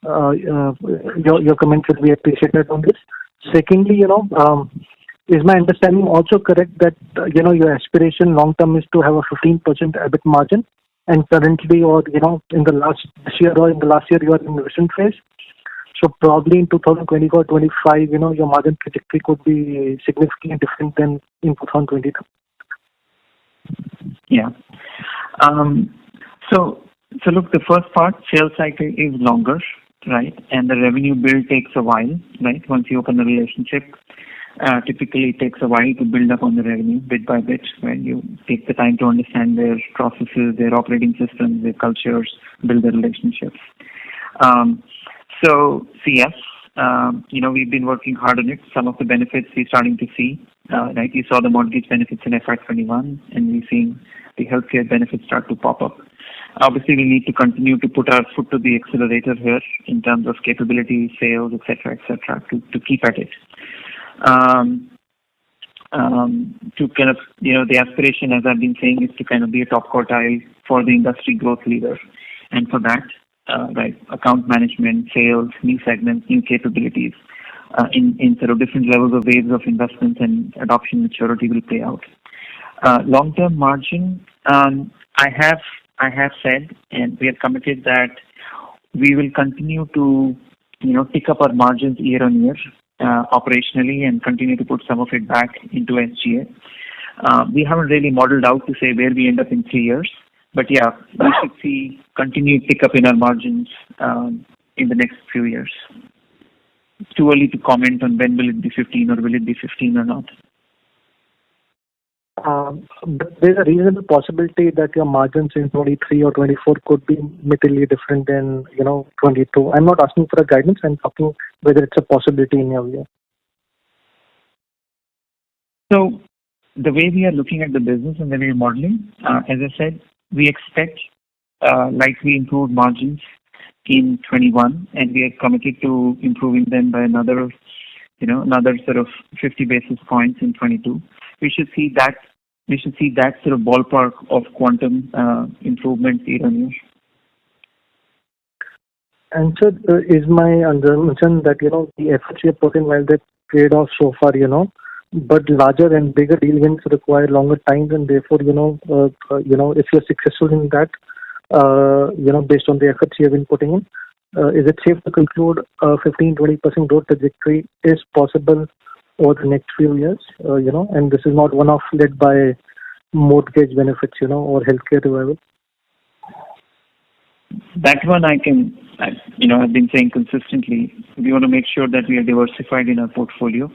Your comment would be appreciated on this. Secondly, is my understanding also correct that, your aspiration long term is to have a 15% EBIT margin, and currently or, in the last year or in the last year you are in the recent phase? So probably in 2024-25, your margin trajectory could be significantly different than in 2022. Yeah. So look, the first part, sales cycle is longer, right? And the revenue build takes a while, right? Once you open a relationship, typically it takes a while to build up on the revenue bit by bit, when you take the time to understand their processes, their operating systems, their cultures, build the relationships. So yes, we've been working hard on it. Some of the benefits we're starting to see. Right, you saw the mortgage benefits in FY21, and we're seeing the healthcare benefits start to pop up. Obviously, we need to continue to put our foot to the accelerator here in terms of capability, sales, etc., to keep at it. To kind of, the aspiration, as I've been saying, is to kind of be a top quartile for the industry growth leader. And for that, account management, sales, new segments, new capabilities, in sort of different levels of waves of investments and adoption maturity will play out. Long-term margin, I have said, and we are committed that we will continue to, pick up our margins year on year, operationally, and continue to put some of it back into SGA. We haven't really modeled out to say where we end up in 3 years, but yeah, we should see continued pickup in our margins in the next few years. It's too early to comment on when will it be 15 or will it be 15 or not. But there's a reasonable possibility that your margins in 23 or 24 could be materially different than 22. I'm not asking for a guidance. I'm talking whether it's a possibility in your view. So the way we are looking at the business and the way we're modeling, as I said, we expect likely improved margins in 21, and we are committed to improving them by another sort of 50 basis points in 22. We should see that sort of ballpark of quantum improvement year on year. And so is my assumption that the efforts you have put in, while they paid off so far, but larger and bigger deal wins require longer time, and therefore if you're successful in that, based on the efforts you have been putting in, is it safe to conclude 15-20% growth trajectory is possible over the next few years, and this is not one-off led by mortgage benefits, or healthcare revival? That one I've been saying consistently, we want to make sure that we are diversified in our portfolio,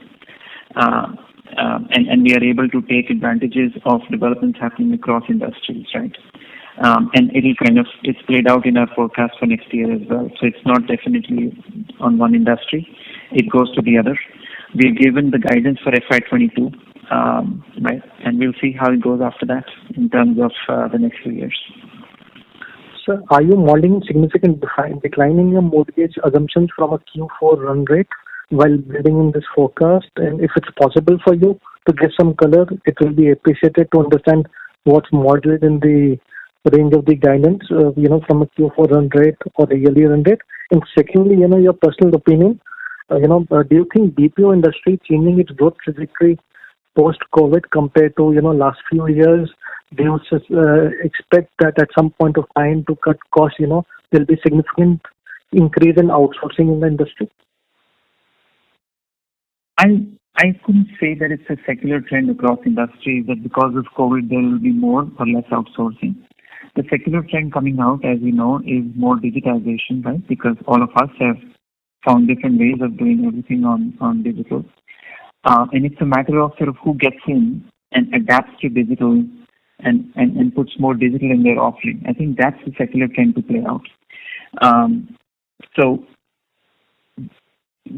and we are able to take advantages of developments happening across industries, right? And it's played out in our forecast for next year as well. So it's not definitely on one industry. It goes to the other. We've given the guidance for FY22, right? And we'll see how it goes after that in terms of the next few years. So are you modeling significant decline in your mortgage assumptions from a Q4 run rate while building in this forecast? And if it's possible for you to give some color, it will be appreciated to understand what's modeled in the range of the guidance, from a Q4 run rate or a yearly run rate. And secondly, your personal opinion, do you think BPO industry changing its growth trajectory post-COVID compared to, last few years? Do you expect that at some point of time to cut costs, there'll be significant increase in outsourcing in the industry? I couldn't say that it's a secular trend across industries that because of COVID there will be more or less outsourcing. The secular trend coming out, as we know, is more digitization, right? Because all of us have found different ways of doing everything on digital. And it's a matter of sort of who gets in and adapts to digital and puts more digital in their offering. I think that's the secular trend to play out. So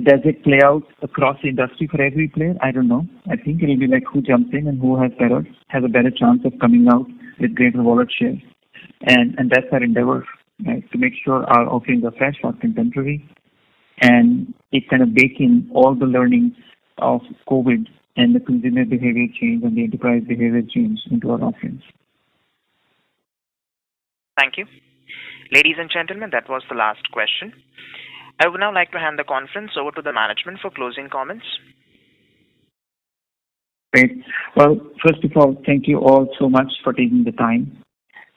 does it play out across the industry for every player? I don't know. I think it'll be like who jumps in and who has a better chance of coming out with greater wallet share. And that's our endeavor, right? To make sure our offerings are fresh or contemporary, and it kind of bake in all the learnings of COVID and the consumer behavior change and the enterprise behavior change into our offerings. Thank you. Ladies and gentlemen, that was the last question. I would now like to hand the conference over to the management for closing comments. Great. Well, first of all, thank you all so much for taking the time.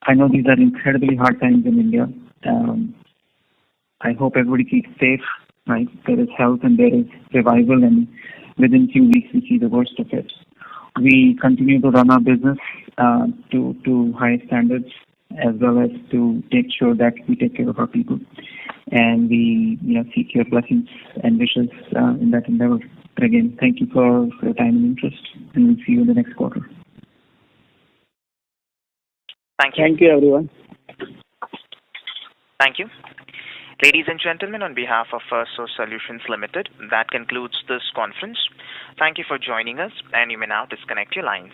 I know these are incredibly hard times in India. I hope everybody keeps safe, right? There is health and there is revival, and within a few weeks we see the worst of it. We continue to run our business to high standards, as well as to make sure that we take care of our people. And we seek your blessings and wishes in that endeavor. But again, thank you for your time and interest, and we'll see you in the next quarter. Thank you. Thank you, everyone. Thank you. Ladies and gentlemen, on behalf of Firstsource Solutions Limited, that concludes this conference. Thank you for joining us, and you may now disconnect your lines.